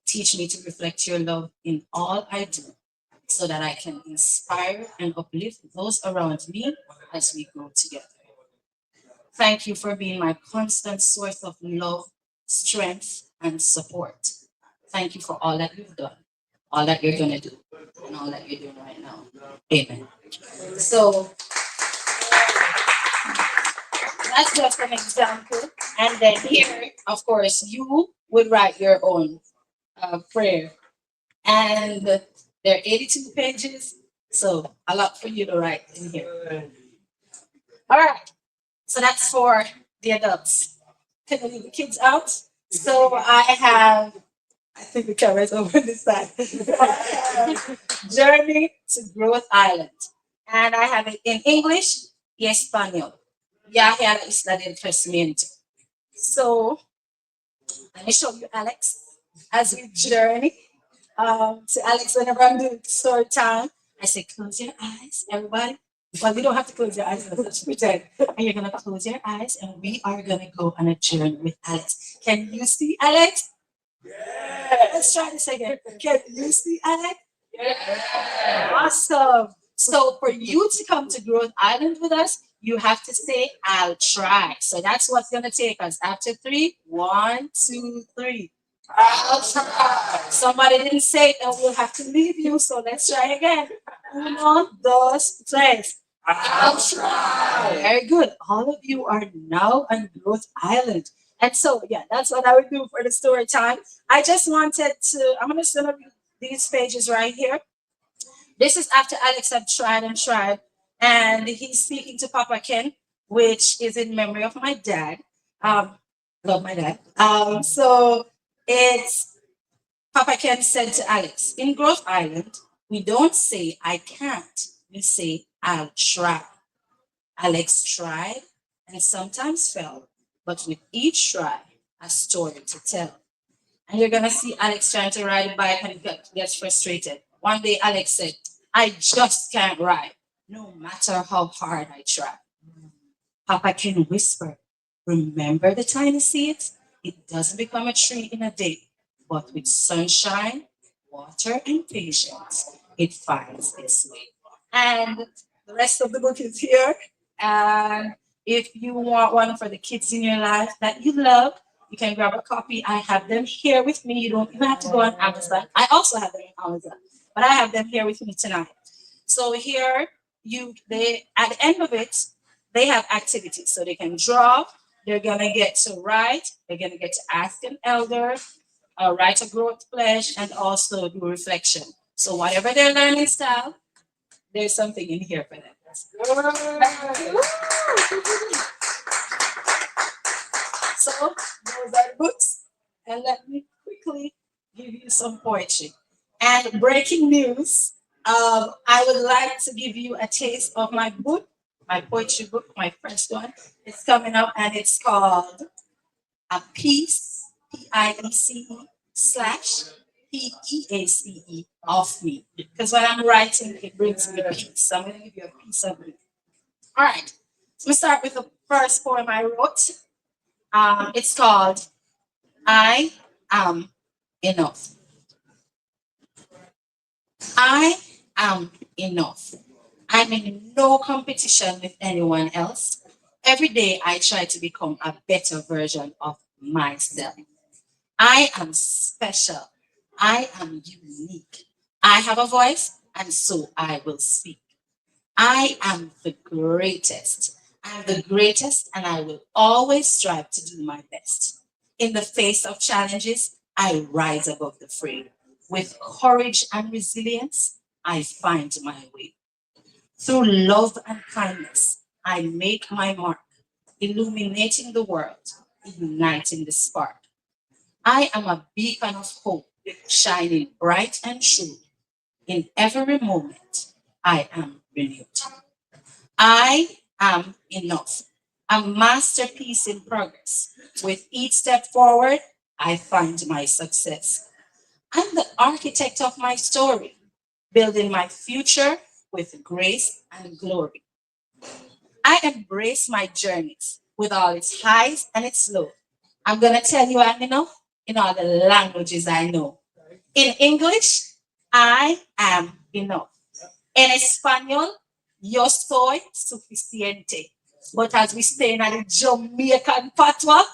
Teach me to reflect your love in all I do so that I can inspire and uplift those around me as we grow together. Thank you for being my constant source of love, strength, and support. Thank you for all that you've done, all that you're going to do, and all that you're doing right now. Amen. So that's just an example. And then here, of course, you would write your own prayer. And there are 82 pages, so a lot for you to write in here. All right, so that's for the adults. Can we leave the kids out? So I think the camera's over this side. I have Journey to Growth Island. And I have it in English y Espanol. Viaje a la isla del crecimiento. So let me show you Alex as we journey. To Alex, whenever I'm doing story time, I say, close your eyes, everybody. Well, we don't have to close your eyes, let's pretend. And you're gonna close your eyes and we are gonna go on a journey with Alex. Can you see Alex? Yeah. Let's try this again. Can you see Alex? Yeah. Awesome. So for you to come to Growth Island with us, you have to say, I'll try. So that's what's gonna take us. After three, 1, 2, 3. I'll try. Somebody didn't say it, and we'll have to leave you. So let's try again. Uno, dos, tres. I'll try. Very good. All of you are now on Growth Island. And so, yeah, that's what I would do for the story time. I just wanted to, I'm going to send up these pages right here. This is after Alex had tried and tried, and he's speaking to Papa Ken, which is in memory of my dad. Love my dad. So it's Papa Ken said to Alex, in Growth Island, we don't say I can't, we say I'll try. Alex tried and sometimes fell, but with each try, a story to tell. And you're gonna see Alex trying to ride a bike and gets frustrated. One day Alex said, I just can't ride, no matter how hard I try. Papa Ken whispered, remember the tiny seeds? It doesn't become a tree in a day, but with sunshine, water, and patience, it finds its way. And the rest of the book is here. And if you want one for the kids in your life that you love, you can grab a copy. I have them here with me. You don't even have to go on Amazon. I also have them on Amazon, but I have them here with me tonight. So here they at the end of it, they have activities. So they can draw, they're gonna get to write, they're gonna get to ask an elder, write a growth pledge, and also do reflection. So whatever their learning style, there's something in here for them. So those are the books. And let me quickly give you some poetry. And breaking news, I would like to give you a taste of my book, my poetry book, my first one. It's coming up and it's called A Piece, Piece slash Peace of me. Because when I'm writing, it brings me peace. So I'm going to give you a piece of me. All right. So we start with the first poem I wrote. It's called I Am Enough. I am enough. I'm in no competition with anyone else. Every day I try to become a better version of myself. I am special. I am unique. I have a voice, and so I will speak. I am the greatest. I'm the greatest, and I will always strive to do my best. In the face of challenges, I rise above the fray. With courage and resilience, I find my way. Through love and kindness, I make my mark, illuminating the world, igniting the spark. I am a beacon of hope, shining bright and true. In every moment, I am renewed. I am enough, a masterpiece in progress. With each step forward, I find my success. I'm the architect of my story, building my future with grace and glory. I embrace my journeys with all its highs and its lows. I'm going to tell you I'm enough in all the languages I know. In English, I am enough. En español, yo soy suficiente. But as we say in the Jamaican patois,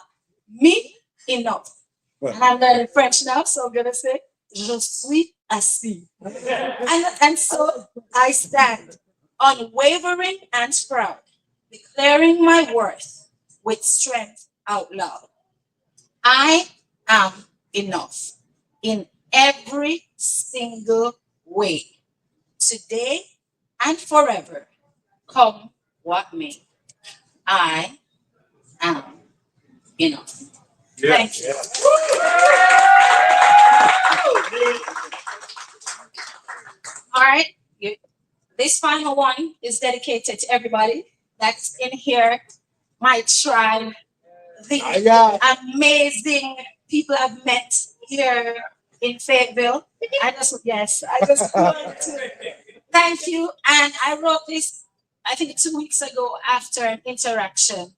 me enough. And I'm learning French now, so I'm gonna say, je suis assis. And so I stand unwavering and proud, declaring my worth with strength out loud. I am enough in every single way, today and forever. Come what may, I am enough. Thank you. All right. This final one is dedicated to everybody that's in here, my tribe, the amazing people I've met here in Fayetteville. I just want to thank you. And I wrote this, I think 2 weeks ago after an interaction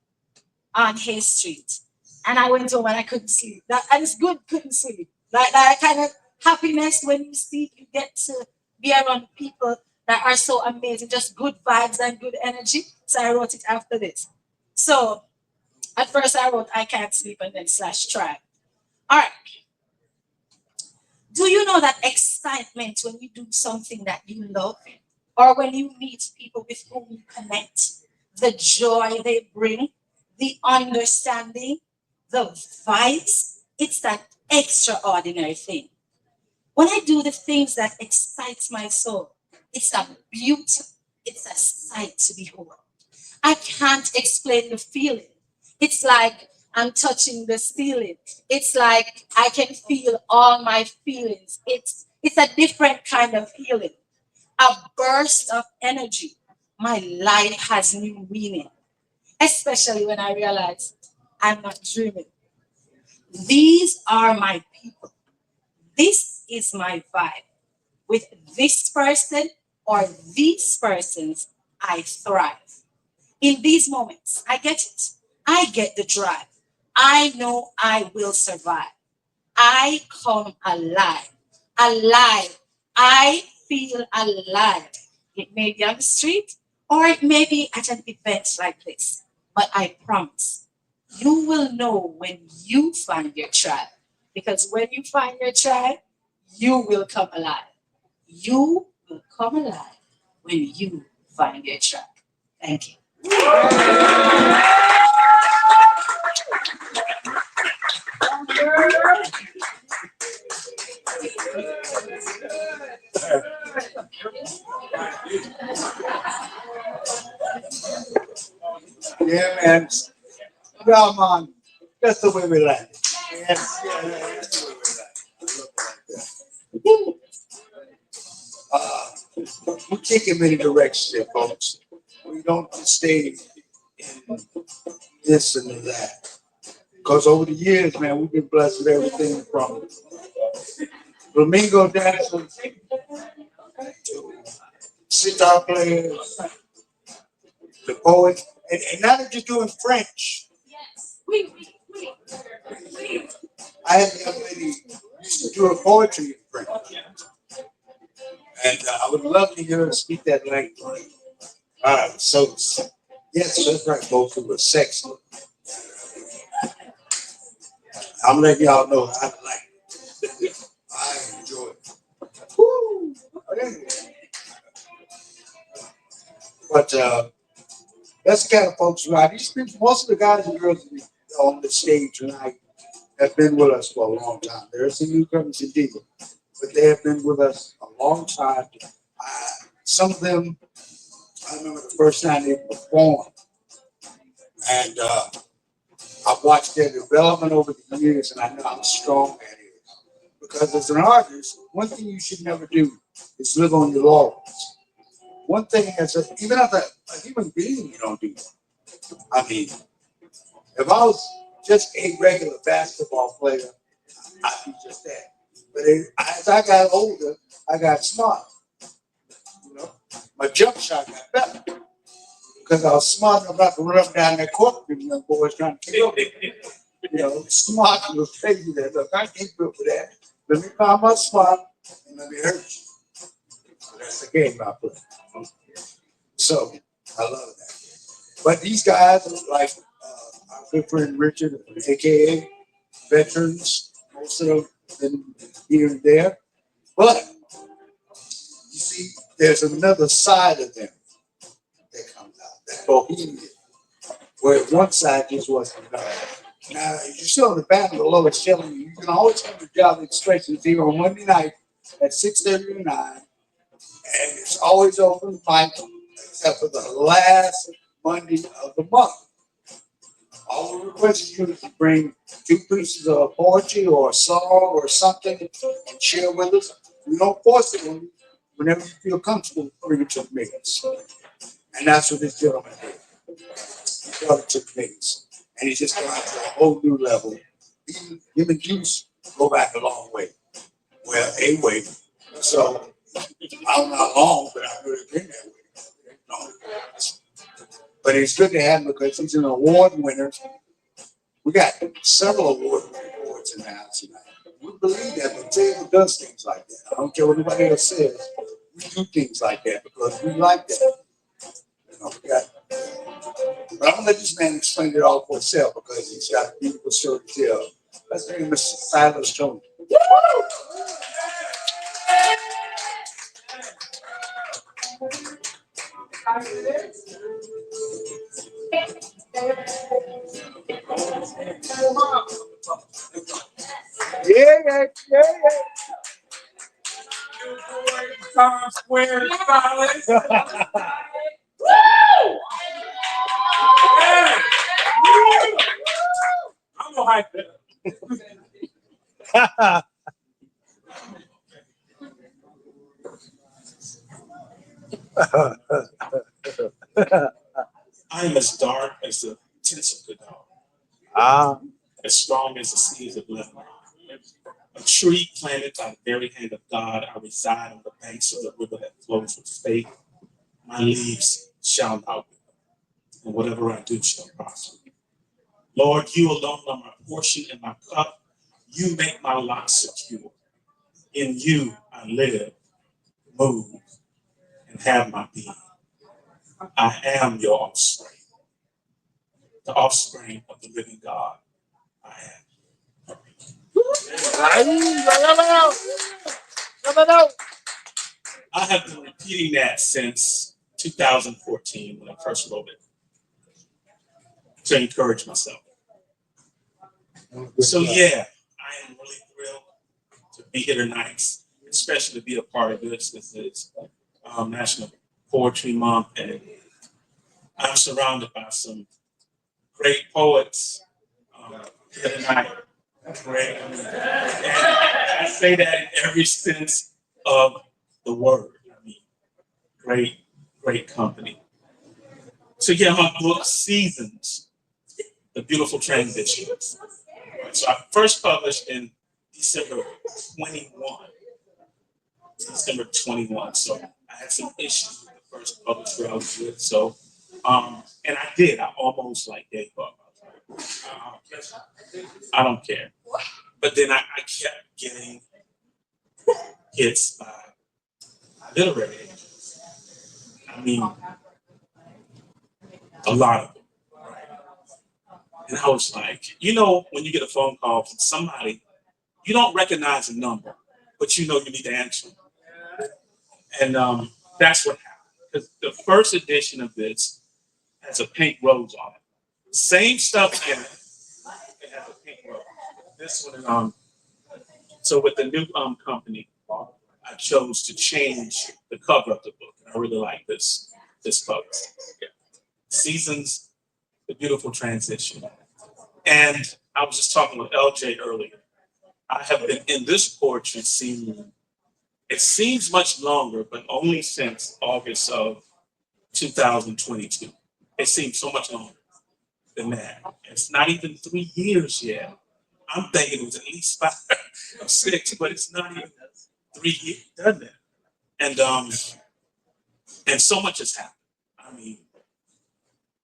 on Hay Street. And I went home and I couldn't sleep. And it's good, couldn't sleep. That kind of happiness when you sleep, you get to be around people that are so amazing, just good vibes and good energy. So I wrote it after this. So at first I wrote I can't sleep and then slash try. All right. Do you know that excitement when you do something that you love or when you meet people with whom you connect, the joy they bring, the understanding, the vibes, it's that extraordinary thing. When I do the things that excites my soul, it's a beauty, it's a sight to behold. I can't explain the feeling. It's like I'm touching the ceiling. It's like I can feel all my feelings. It's a different kind of feeling. A burst of energy. My life has new meaning, especially when I realize I'm not dreaming. These are my people. This is my vibe. With this person or these persons, I thrive. In these moments, I get it. I get the drive. I know I will survive. I come alive. Alive. I feel alive. It may be on the street or it may be at an event like this. But I promise you will know when you find your tribe. Because when you find your tribe, you will come alive. You will come alive when you find your tribe. Thank you. Yeah, man. Yeah, man. That's the way we like it. Yes, yeah, that's the way we like it. We take in many directions here, folks. We don't just stay in this and that. Because over the years, man, we've been blessed with everything from flamingo dancers to sitar players, the poets, and now they're just doing French. I had the young lady used to do her poetry in French, and I would love to hear her speak that language. So yes, that's right, folks. It was sexy. I'm letting y'all know I like it. I enjoy it. Woo! But that's the kind of folks who are. Most of the guys and girls on the stage tonight have been with us for a long time. There are some newcomers indeed, but they have been with us a long time. Some of them, I remember the first time they performed, and I've watched their development over the years, and I know how strong that is. Because as an artist, one thing you should never do is live on your laurels. One thing even as a human being, you don't do that. I mean, if I was just a regular basketball player, I'd be just that. But as I got older, I got smart. You know, my jump shot got better because I was smart enough not to run up down that court with young boys trying to kill me. You know, smart was crazy. That look, I can't go for that. Let me calm my smart and let me hurt you. So that's the game I play. So I love that. But these guys are like our good friend Richard, aka veterans, most of them been here and there. But you see, there's another side of them that comes out, that bohemian, where one side just wasn't enough. Now, you saw the band of the lowest telling you, you can always come to Jolly Expressions here on Monday night at 6:30 to 9, and it's always open mic, except for the last Monday of the month. All we request you is to bring 2 pieces of poetry or a song or something and share with us. We don't force it on you. Whenever you feel comfortable, bring it to the meetings. And that's what this gentleman did. He brought it to the meetings. And he's just gone to a whole new level. Him and Juice go back a long way. Well, a way. So, I don't know how long, but I've really been that way. No. But it's good to have him because he's an award winner. We got several awards in the house tonight. We believe that the table does things like that. I don't care what anybody else says. We do things like that because we like that. You know, we got, but I'm gonna let this man explain it all for himself because he's got a beautiful story to tell. Let's bring Mr. Silas Tony. Yeah. Times Square, Silas. Hey! I'm gonna hype it. I am as dark as the tents of the dog, as strong as the seas of Lebanon. A tree planted by the very hand of God, I reside on the banks of the river that flows with faith. My leaves shall not wither, and whatever I do shall prosper. Lord, you alone are my portion and my cup. You make my lot secure. In you I live, move, and have my being. I am your offspring, the offspring of the living God. I am. I have been repeating that since 2014 when I first wrote it to encourage myself. So yeah, I am really thrilled to be here tonight, especially to be a part of this. This is National Poetry Month, and I'm surrounded by some great poets here tonight. Great. And I say that in every sense of the word. I mean, great company. So yeah, my book, Seasons, The Beautiful Transitions. So I first published in December 21. December 21. So I had some issues with the first publisher I was with. So, and I did. I almost like gave up. I don't care. But then I kept getting hits by literary agents. I mean, a lot of them. Right? And I was like, you know, when you get a phone call from somebody, you don't recognize a number, but you know you need to answer. And that's what happened. Because the first edition of this has a pink rose on it. Same stuff in it. It has a pink rose. This one, so with the new company, I chose to change the cover of the book. And I really like this cover. Yeah. Seasons, The Beautiful Transition. And I was just talking with LJ earlier. I have been in this poetry scene, it seems much longer, but only since August of 2022. It seems so much longer than that. It's not even 3 years yet. I'm thinking it was at least 5 or 6, but it's not even 3 years, doesn't it? And so much has happened. I mean,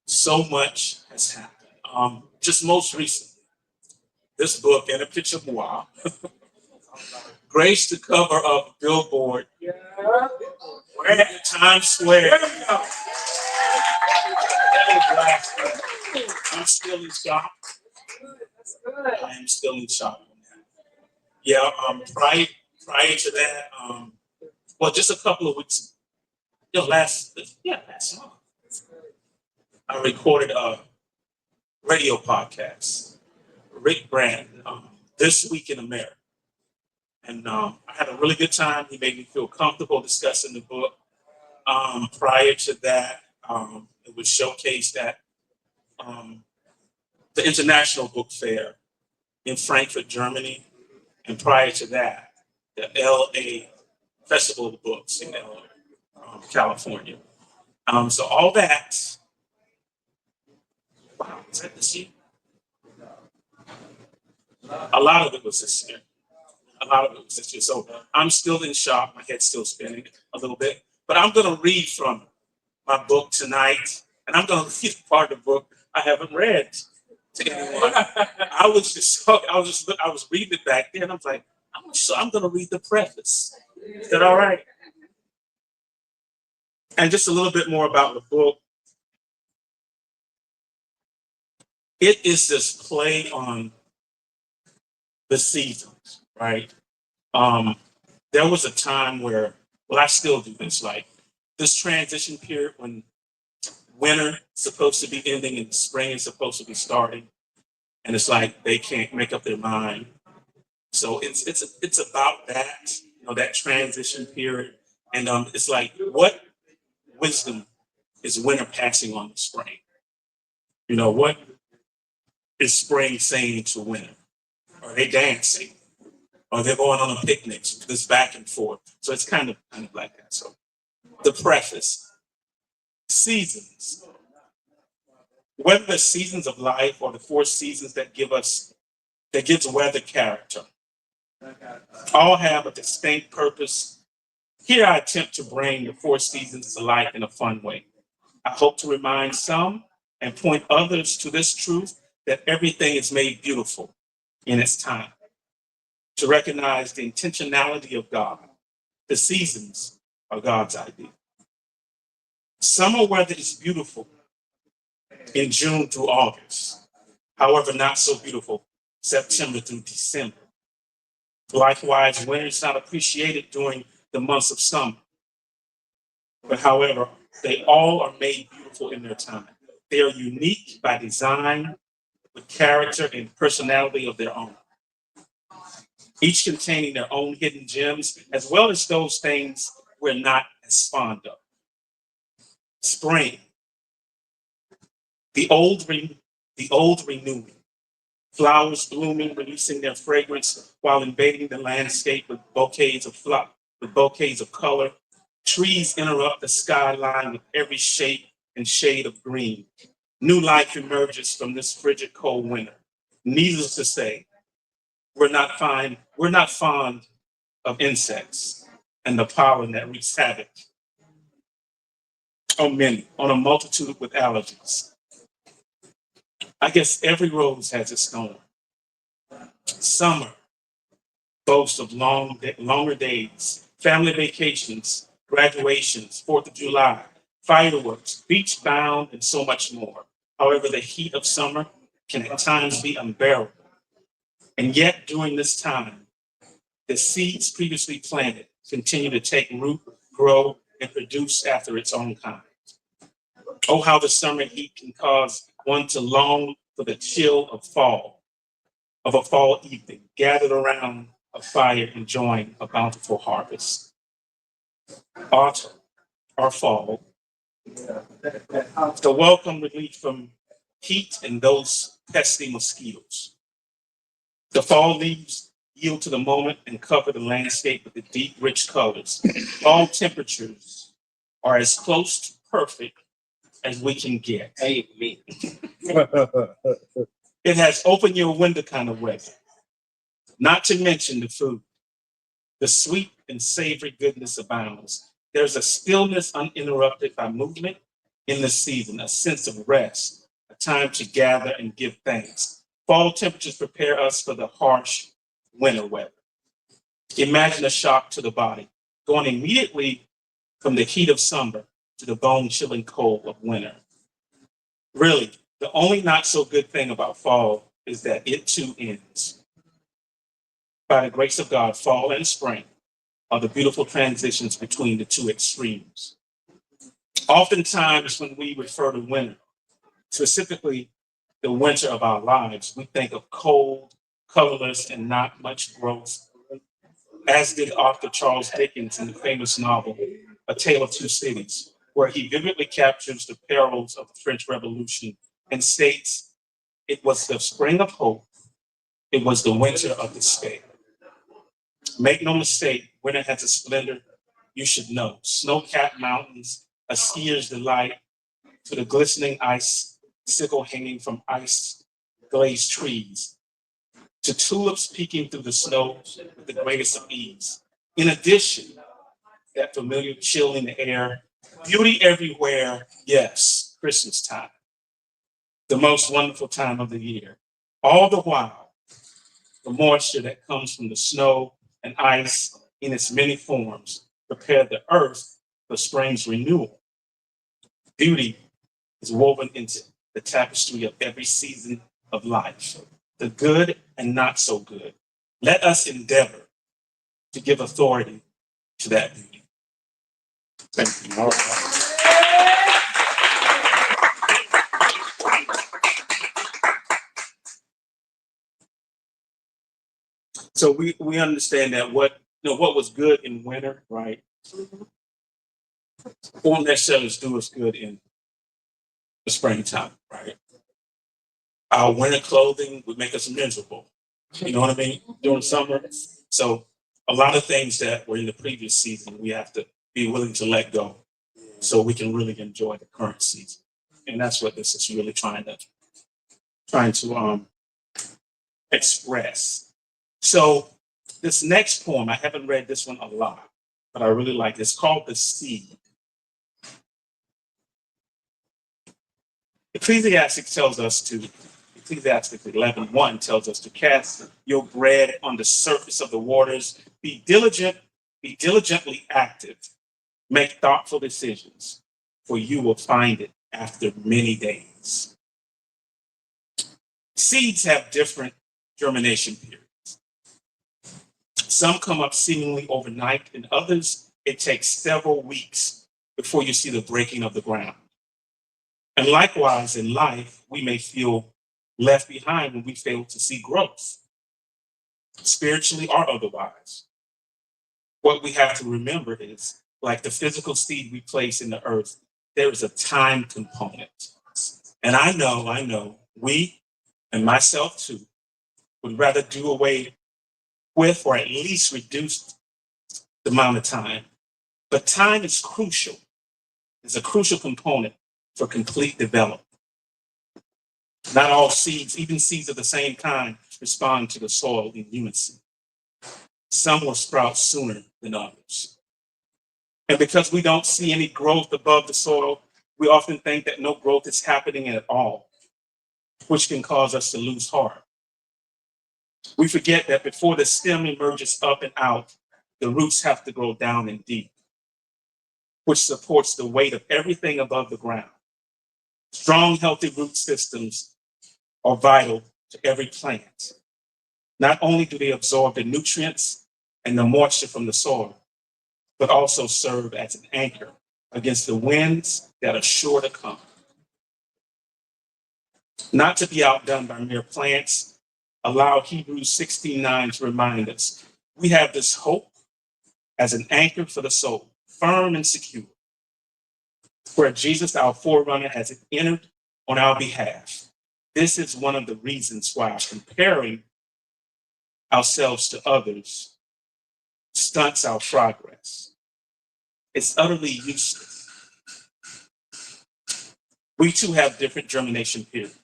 so much has happened. Just most recently, this book, and a picture of moi, graced the cover of Billboard, Times Square. I'm still in shock. I am still in shock on that. Yeah, prior to that, well, just a couple of weeks, last month, I recorded a radio podcast, Rick Brand, This Week in America. And I had a really good time. He made me feel comfortable discussing the book. Prior to that, it was showcased at the International Book Fair in Frankfurt, Germany. And prior to that, the LA Festival of Books in LA, California. So all that, wow, was that this year? A lot of it was this year. So I'm still in shock. My head's still spinning a little bit. But I'm going to read from my book tonight. And I'm going to read part of the book I haven't read to anyone. I was reading it back then. I was like, I'm going to read the preface. Is that all right? And just a little bit more about the book. It is this play on the seasons, right? There was a time where, well, I still do this, like this transition period when winter is supposed to be ending and spring is supposed to be starting. And it's like they can't make up their mind. So it's about that, that transition period. And it's like, what wisdom is winter passing on to spring? What is spring saying to winter? Are they dancing? Are they going on a picnic? This back and forth. So it's kind of like that. So the preface, seasons. Whether the seasons of life or the 4 seasons that gives weather character, all have a distinct purpose. Here I attempt to bring the 4 seasons to life in a fun way. I hope to remind some and point others to this truth that everything is made beautiful in its time. To recognize the intentionality of God. The seasons are God's idea. Summer weather is beautiful in June through August. However, not so beautiful September through December. Likewise, winter is not appreciated during the months of summer. But however, they all are made beautiful in their time. They are unique by design, with character and personality of their own. Each containing their own hidden gems, as well as those things we're not as fond of. Spring, the old renewing, flowers blooming, releasing their fragrance while invading the landscape with bouquets of color. Trees interrupt the skyline with every shape and shade of green. New life emerges from this frigid cold winter. Needless to say, we're not fond of insects and the pollen that wreaks havoc on a multitude with allergies. I guess every rose has its thorn. Summer boasts of longer days, family vacations, graduations, 4th of July, fireworks, beach bound, and so much more. However, the heat of summer can at times be unbearable. And yet, during this time, the seeds previously planted continue to take root, grow, and produce after its own kind. Oh, how the summer heat can cause one to long for the chill of a fall evening, gathered around a fire enjoying a bountiful harvest. Autumn or fall, the welcome relief from heat and those pesky mosquitoes. The fall leaves yield to the moment and cover the landscape with the deep, rich colors. Fall temperatures are as close to perfect as we can get. Amen. It has open your window kind of weather. Not to mention the food. The sweet and savory goodness abounds. There's a stillness uninterrupted by movement in the season, a sense of rest, a time to gather and give thanks. Fall temperatures prepare us for the harsh winter weather. Imagine a shock to the body, going immediately from the heat of summer to the bone-chilling cold of winter. Really, the only not so good thing about fall is that it too ends. By the grace of God, fall and spring are the beautiful transitions between the two extremes. Oftentimes, when we refer to winter, specifically the winter of our lives, we think of cold, colorless, and not much growth, as did Arthur Charles Dickens in the famous novel, A Tale of Two Cities, where he vividly captures the perils of the French Revolution and states it was the spring of hope, it was the winter of despair. Make no mistake, winter has a splendor you should know. Snow-capped mountains, a skier's delight, to the glistening ice sickle hanging from ice-glazed trees, to tulips peeking through the snow with the greatest of ease. In addition, that familiar chill in the air, beauty everywhere, yes, Christmas time, the most wonderful time of the year. All the while, the moisture that comes from the snow and ice in its many forms prepare the earth for spring's renewal. Beauty is woven into the tapestry of every season of life, the good and not so good. Let us endeavor to give authority to that beauty. Thank you. All right. So we understand that what was good in winter, right, won't necessarily do us good in the springtime, right? Our winter clothing would make us miserable. You know what I mean? During summer. So a lot of things that were in the previous season, we have to be willing to let go so we can really enjoy the current season. And that's what this is really trying to express. So this next poem, I haven't read this one a lot, but I really like it. It's called The Seed. Ecclesiastes 11:1 tells us to cast your bread on the surface of the waters. Be diligently active. Make thoughtful decisions, for you will find it after many days. Seeds have different germination periods. Some come up seemingly overnight, and others, it takes several weeks before you see the breaking of the ground. And likewise, in life, we may feel left behind when we fail to see growth, spiritually or otherwise. What we have to remember is, like the physical seed we place in the earth, there is a time component. And I know, we, and myself too, would rather do away with or at least reduce the amount of time. But time is crucial. It's a crucial component for complete development. Not all seeds, even seeds of the same kind, respond to the soil in unison. Some will sprout sooner than others. And because we don't see any growth above the soil, we often think that no growth is happening at all, which can cause us to lose heart. We forget that before the stem emerges up and out, the roots have to grow down and deep, which supports the weight of everything above the ground. Strong, healthy root systems are vital to every plant. Not only do they absorb the nutrients and the moisture from the soil, but also serve as an anchor against the winds that are sure to come. Not to be outdone by mere plants, allow Hebrews 16:9 to remind us we have this hope as an anchor for the soul, firm and secure, where Jesus, our forerunner, has entered on our behalf. This is one of the reasons why comparing ourselves to others stunts our progress. It's utterly useless. We too have different germination periods.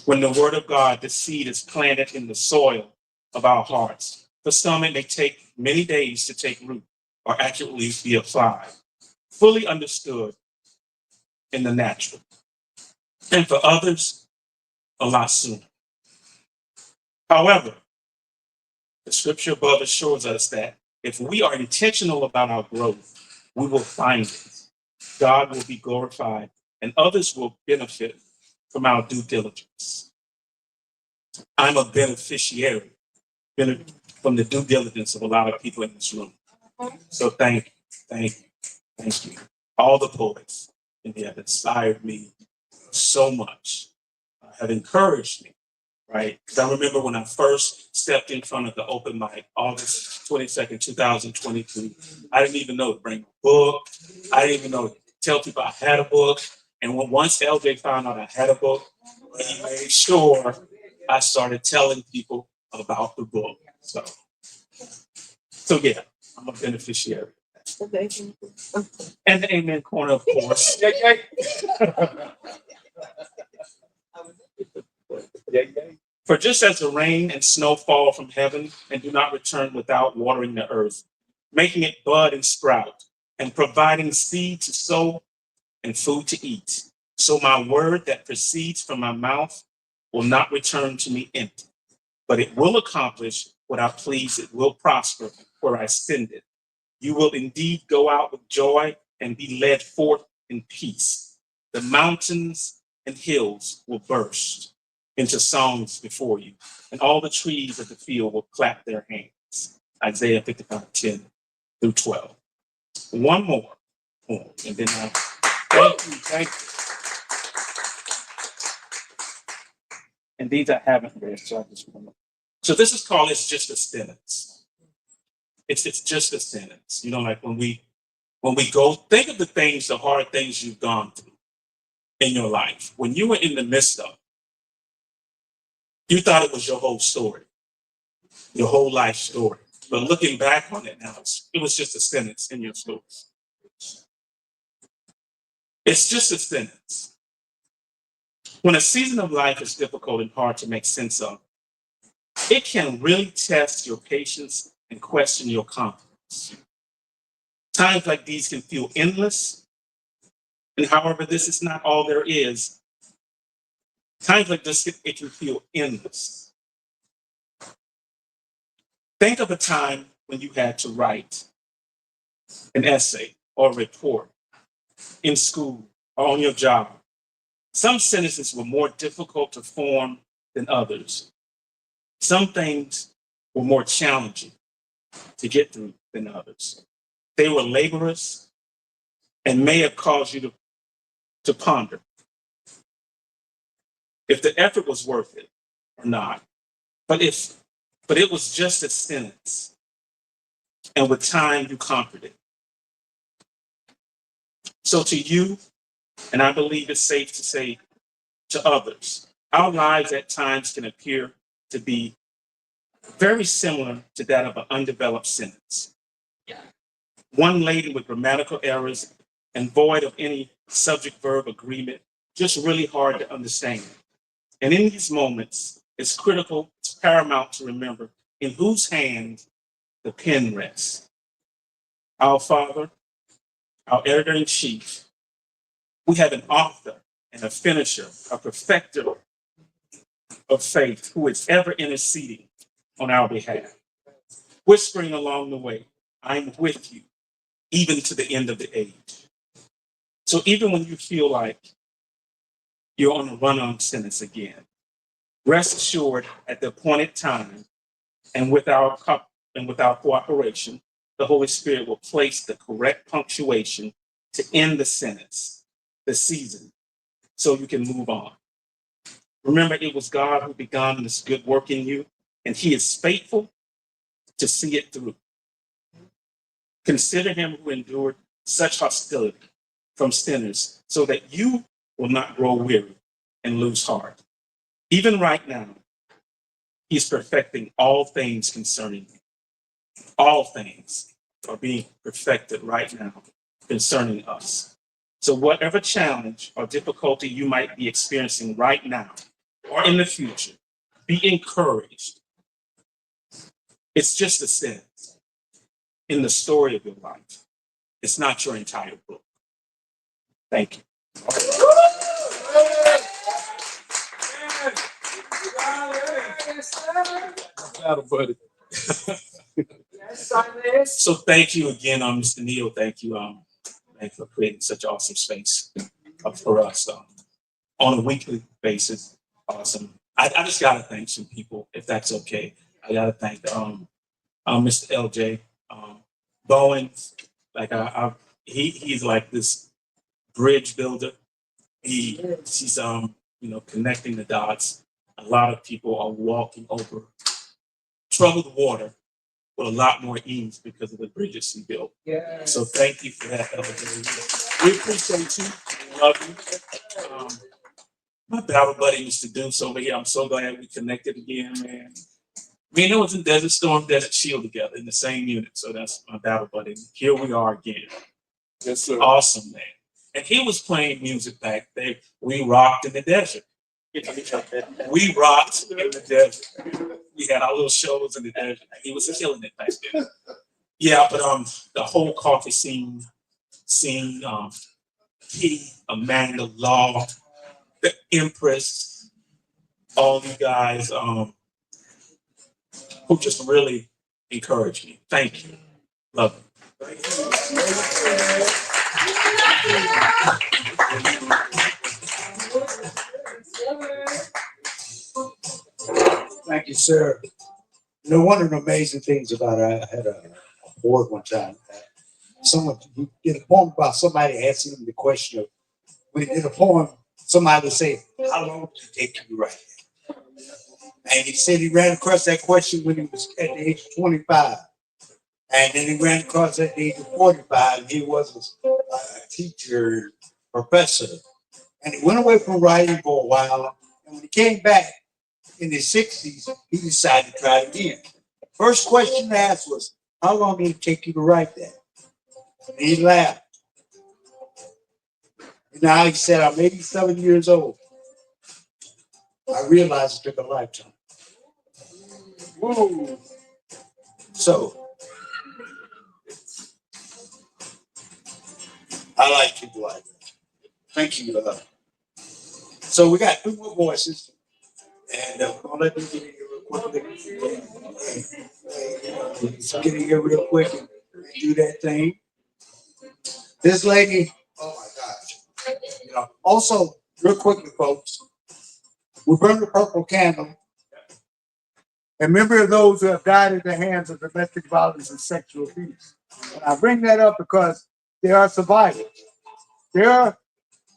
When the word of God, the seed is planted in the soil, of our hearts. For some, it may take many days to take root or accurately be applied, fully understood in the natural. And for others, a lot sooner. However, the scripture above assures us that if we are intentional about our growth, we will find it. God will be glorified, and others will benefit from our due diligence. I'm a beneficiary from the due diligence of a lot of people in this room. So thank you, thank you, thank you. All the poets in here have inspired me so much, have encouraged me, right? Because I remember when I first stepped in front of the open mic, August 22nd, 2022, I didn't even know to bring a book. I didn't even know to tell people I had a book. And once LJ found out I had a book, he made sure I started telling people about the book. So yeah, I'm a beneficiary. And the amen corner, of course. For just as the rain and snow fall from heaven and do not return without watering the earth, making it bud and sprout, and providing seed to sow and food to eat, so my word that proceeds from my mouth will not return to me empty, but it will accomplish what I please. It will prosper where I send it. You will indeed go out with joy and be led forth in peace. The mountains and hills will burst into songs before you, and all the trees of the field will clap their hands. Isaiah 55:10 through 12. One more poem, and then I'll thank you. And these I haven't read, so I just want to. So this is called It's Just a Sentence. It's just a sentence. You know, like when we go, think of the things, the hard things you've gone through in your life. When you were in the midst of, you thought it was your whole story, your whole life story. But looking back on it now, it was just a sentence in your story. It's just a sentence. When a season of life is difficult and hard to make sense of, it can really test your patience and question your confidence. Times like these can feel endless, and however, this is not all there is. Times like this, it can feel endless. Think of a time when you had to write an essay or a report in school or on your job. Some sentences were more difficult to form than others. Some things were more challenging to get through than others. They were laborious and may have caused you to ponder if the effort was worth it or not. But it was just a sentence, and with time you conquered it. So to you, and I believe it's safe to say to others, our lives at times can appear to be very similar to that of an undeveloped sentence. One laden with grammatical errors and void of any subject-verb agreement, just really hard to understand. And in these moments, it's critical, it's paramount to remember in whose hands the pen rests. Our Father, our editor-in-chief, we have an author and a finisher, a perfecter of faith who is ever interceding on our behalf, whispering along the way, I'm with you, even to the end of the age. So even when you feel like you're on a run-on sentence again, rest assured at the appointed time and with our cooperation, the Holy Spirit will place the correct punctuation to end the sentence, the season, so you can move on. Remember, it was God who began this good work in you, and He is faithful to see it through. Consider Him who endured such hostility from sinners so that you will not grow weary and lose heart. Even right now, He's perfecting all things concerning you. All things are being perfected right now concerning us. So whatever challenge or difficulty you might be experiencing right now or in the future, be encouraged. It's just a sentence in the story of your life. It's not your entire book. Thank you. Buddy. So thank you again, Mr. Neal. Thank you, thank you for creating such awesome space for us on a weekly basis. Awesome. I just gotta thank some people, if that's okay. I gotta thank Mr. LJ Bowen. Like he's like this bridge builder. He's connecting the dots. A lot of people are walking over troubled water with a lot more ease because of the bridges he built. Yeah. So thank you for that, LJ. We appreciate you. We love you. My battle buddy used to do so here. I'm so glad we connected again, man. Me and him was in Desert Storm, Desert Shield together in the same unit. So that's my battle buddy. Here we are again. Yes, sir. Awesome, man. And he was playing music back then. We rocked in the desert. We rocked in the desert. We had our little shows in the desert. He was killing it back then. Yeah, but the whole coffee scene, he, Amanda Law, the Empress, all you guys who just really encouraged me. Thank you. Love Thank you, sir. You know, one of the amazing things about it, I had a board one time. Someone he did a poem about somebody asking him the question of when he did a poem, somebody would say, "How long did it take you to write that?" And he said he ran across that question when he was at the age of 25. And then he ran across at the age of 45, and he was a teacher, professor. And he went away from writing for a while. And when he came back in his 60s, he decided to try it again. First question asked was, "How long did it take you to write that?" And he laughed. And now he said, "I'm 87 years old. I realized it took a lifetime." Woo. So I like people like that. Thank you. So we got two more voices, and we're gonna let them get in here real quickly. Get in here real quick and do that thing. This lady, oh my gosh. You know, also, real quickly, folks, we burn the purple candle in memory of those who have died at the hands of domestic violence and sexual abuse. And I bring that up because there are survivors. Their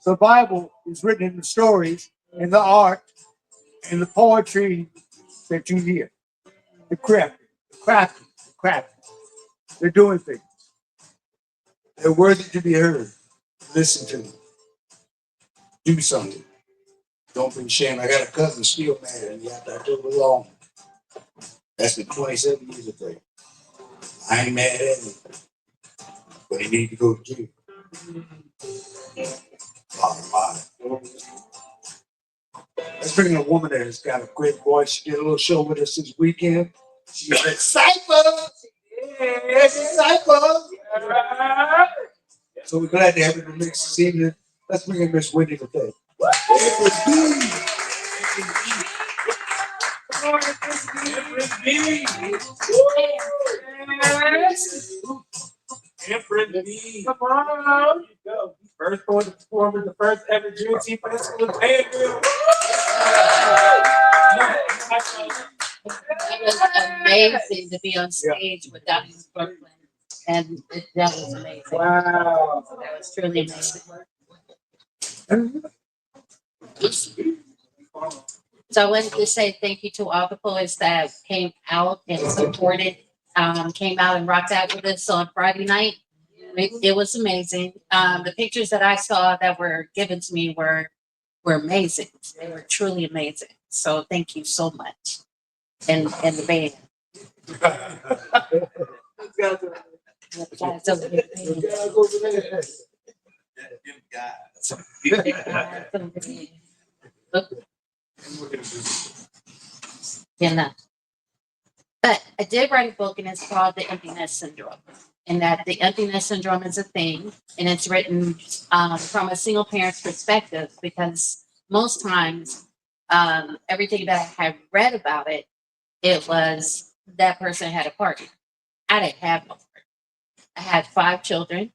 survival is written in the stories, in the art, in the poetry that you hear. The crafting. They're doing things. They're worthy to be heard. Listen to them. Do something. Don't be ashamed. I got a cousin still mad at me after I took it long. That's been 27 years ago. I ain't mad at him, but he need to go to jail. Bottom line. Let's bring in a woman that has got a great voice. She did a little show with us this weekend. She's a Cypher. Yeah, Cypher. So we're glad to have you in the mix this evening. Let's bring in Miss Wendy today. Come on. First going to perform with the first ever Juneteenth festival in Fayetteville. It was amazing to be on stage with Donnie Brooklyn, and that was amazing. Wow. That was truly amazing. So I wanted to say thank you to all the poets that came out and supported, came out and rocked out with us on Friday night. It was amazing. The pictures that I saw that were given to me were amazing. They were truly amazing. So thank you so much. And the band. Yeah. But I did write a book, and it's called The Emptiness Syndrome. And that the emptiness syndrome is a thing, and it's written from a single parent's perspective, because most times, everything that I had read about it, it was that person had a partner. I didn't have no partner. I had 5 children.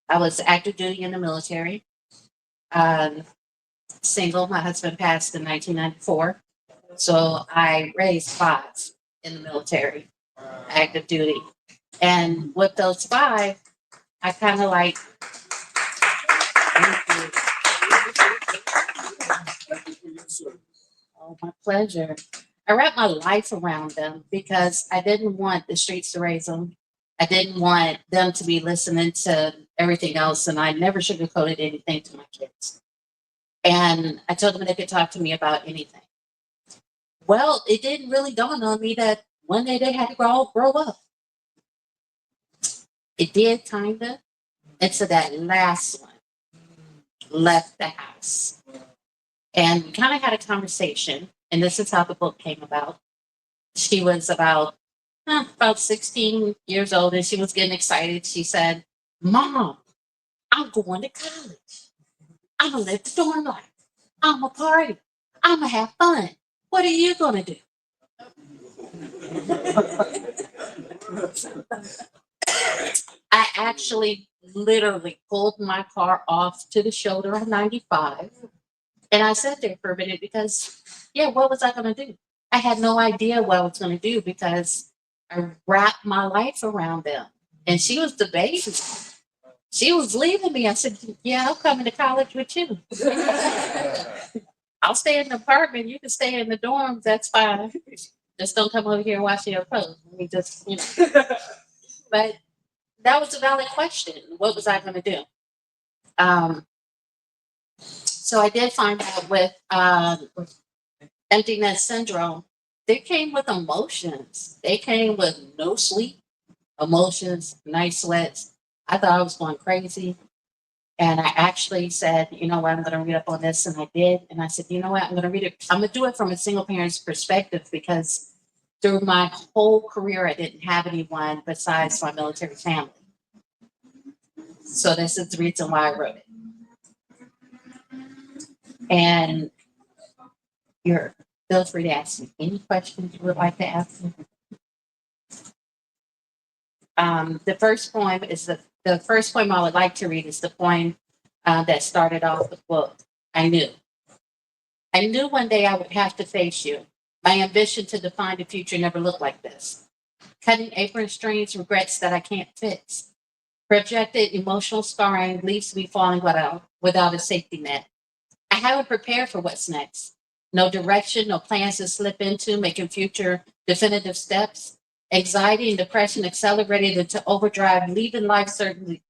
I was active duty in the military. Um, Single. My husband passed in 1994. So I raised 5 in the military, active duty. And with those 5, I kind of like, thank you. Oh, my pleasure. I wrapped my life around them because I didn't want the streets to raise them. I didn't want them to be listening to everything else. And I never sugarcoated anything to my kids. And I told them they could talk to me about anything. Well, it didn't really dawn on me that one day they had to grow up. It did, kind of. And so that last one left the house. And we kind of had a conversation. And this is how the book came about. She was about 16 years old, and she was getting excited. She said, "Mom, I'm going to college. I'm going to live the dorm life. I'm going to party. I'm going to have fun. What are you going to do?" I actually literally pulled my car off to the shoulder on 95. And I sat there for a minute because, yeah, what was I going to do? I had no idea what I was going to do because I wrapped my life around them. And she was the baby. She was leaving me. I said, "Yeah, I'm coming to college with you. I'll stay in the apartment. You can stay in the dorms. That's fine. Just don't come over here and wash your clothes." Let me just, But that was a valid question. What was I going to do? So I did find out with emptiness syndrome, they came with emotions. They came with no sleep, emotions, night sweats. I thought I was going crazy. And I actually said, "You know what, I'm going to read up on this." And I did. And I said, "You know what, I'm going to read it. I'm going to do it from a single parent's perspective because through my whole career, I didn't have anyone besides my military family. So this is the reason why I wrote it." And you're feel free to ask me any questions you would like to ask me. The first poem is the first poem I would like to read is the poem that started off the book. I knew one day I would have to face you. My ambition to define the future never looked like this. Cutting apron strings, regrets that I can't fix. Projected emotional scarring leaves me falling without a safety net. I haven't prepared for what's next. No direction, no plans to slip into, making future definitive steps. Anxiety and depression accelerated into overdrive, leaving life certainties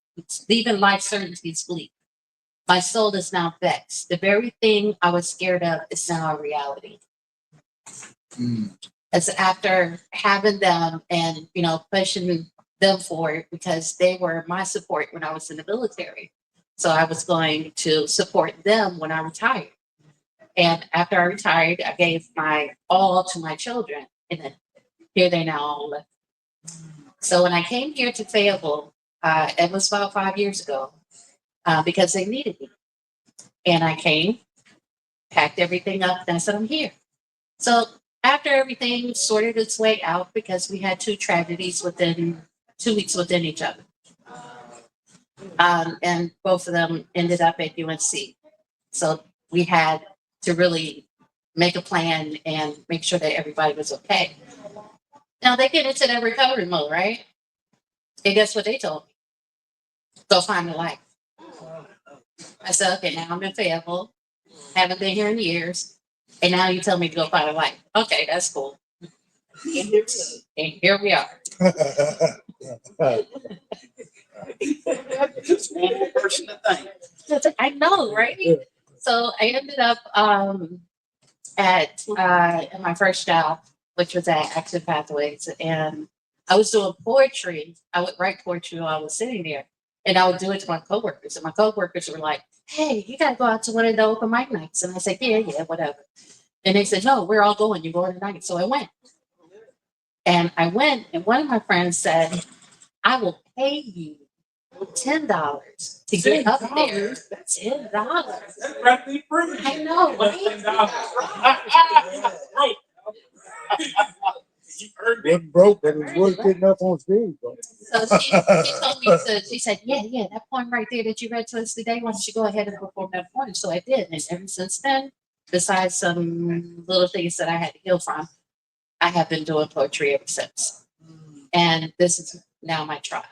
bleak. My soul is now vexed. The very thing I was scared of is now a reality. As after having them and pushing them forward because they were my support when I was in the military. So I was going to support them when I retired. And after I retired, I gave my all to my children. And then here they now all live. So when I came here to Fayetteville, it was about 5 years ago, because they needed me. And I came, packed everything up, and I said, "I'm here." So after everything sorted its way out, because we had 2 tragedies within 2 weeks within each other. And both of them ended up at UNC. So we had to really make a plan and make sure that everybody was okay. Now they get into that recovery mode, right? And guess what they told me? Go find a life. I said, "Okay, now I'm in Fayetteville. Haven't been here in years. And now you tell me to go find a life. Okay, that's cool." And here we are. Just one more person to thank. I know, right? So I ended up at my first job, which was at Action Pathways, and I was doing poetry. I would write poetry while I was sitting there, and I would do it to my coworkers. And my coworkers were like, "Hey, you gotta go out to one of the open mic nights." And I said, "Yeah, whatever." And they said, "No, we're all going. You're going tonight." So I went. And I went, and one of my friends said, I will pay you $10 to get up there. $10. That's practically free. I know, What's right? $10? Broke. You earned it. Wasn't broke, but it was worth getting up on stage. Bro. So she told me to, she said, yeah, that poem right there that you read to us today, why don't you go ahead and perform that poem? So I did. And ever since then, besides some little things that I had to heal from, I have been doing poetry ever since. And this is now my tribe.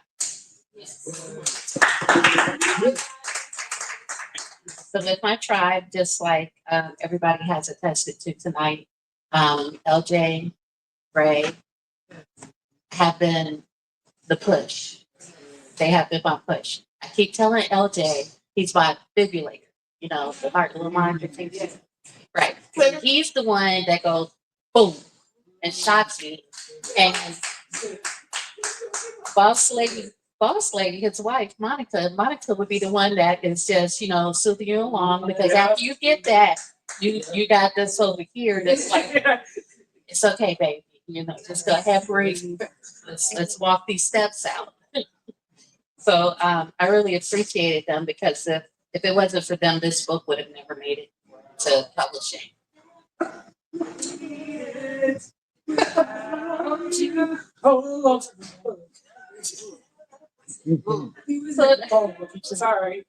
So with my tribe, just like everybody has attested to tonight, LJ, Ray have been the push. They have been my push. I keep telling LJ he's my defibrillator, you know, the heart reminder thing. Right. He's the one that goes boom and shocks me. And boss lady, his wife, Monica would be the one that is just, you know, soothing you along because after you get that, you got this over here that's like, it's okay, baby. You know, just go ahead, breathe. Let's walk these steps out. So I really appreciated them because if it wasn't for them, this book would have never made it to publishing. Sorry.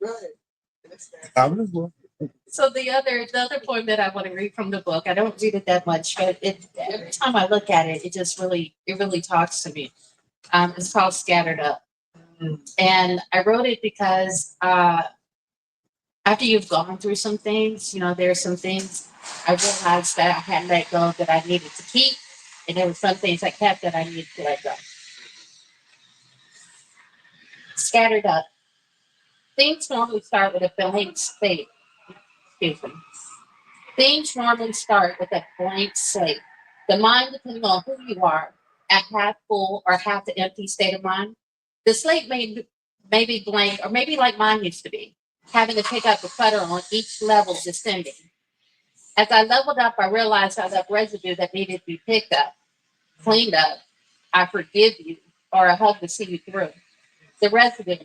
So the other poem that I want to read from the book, I don't read it that much, but every time I look at it, it really talks to me. It's called Scattered Up. And I wrote it because after you've gone through some things, you know, there's some things I realized that I had let go that I needed to keep, and there were some things I kept that I needed to let go. Scattered up. Things normally start with a blank slate. Excuse me. Things normally start with a blank slate. The mind, depending on who you are, at half full or half the empty state of mind. The slate may be blank, or maybe like mine used to be, having to pick up the clutter on each level descending. As I leveled up, I realized I left residue that needed to be picked up, cleaned up. I forgive you, or a hug to see you through. The residue,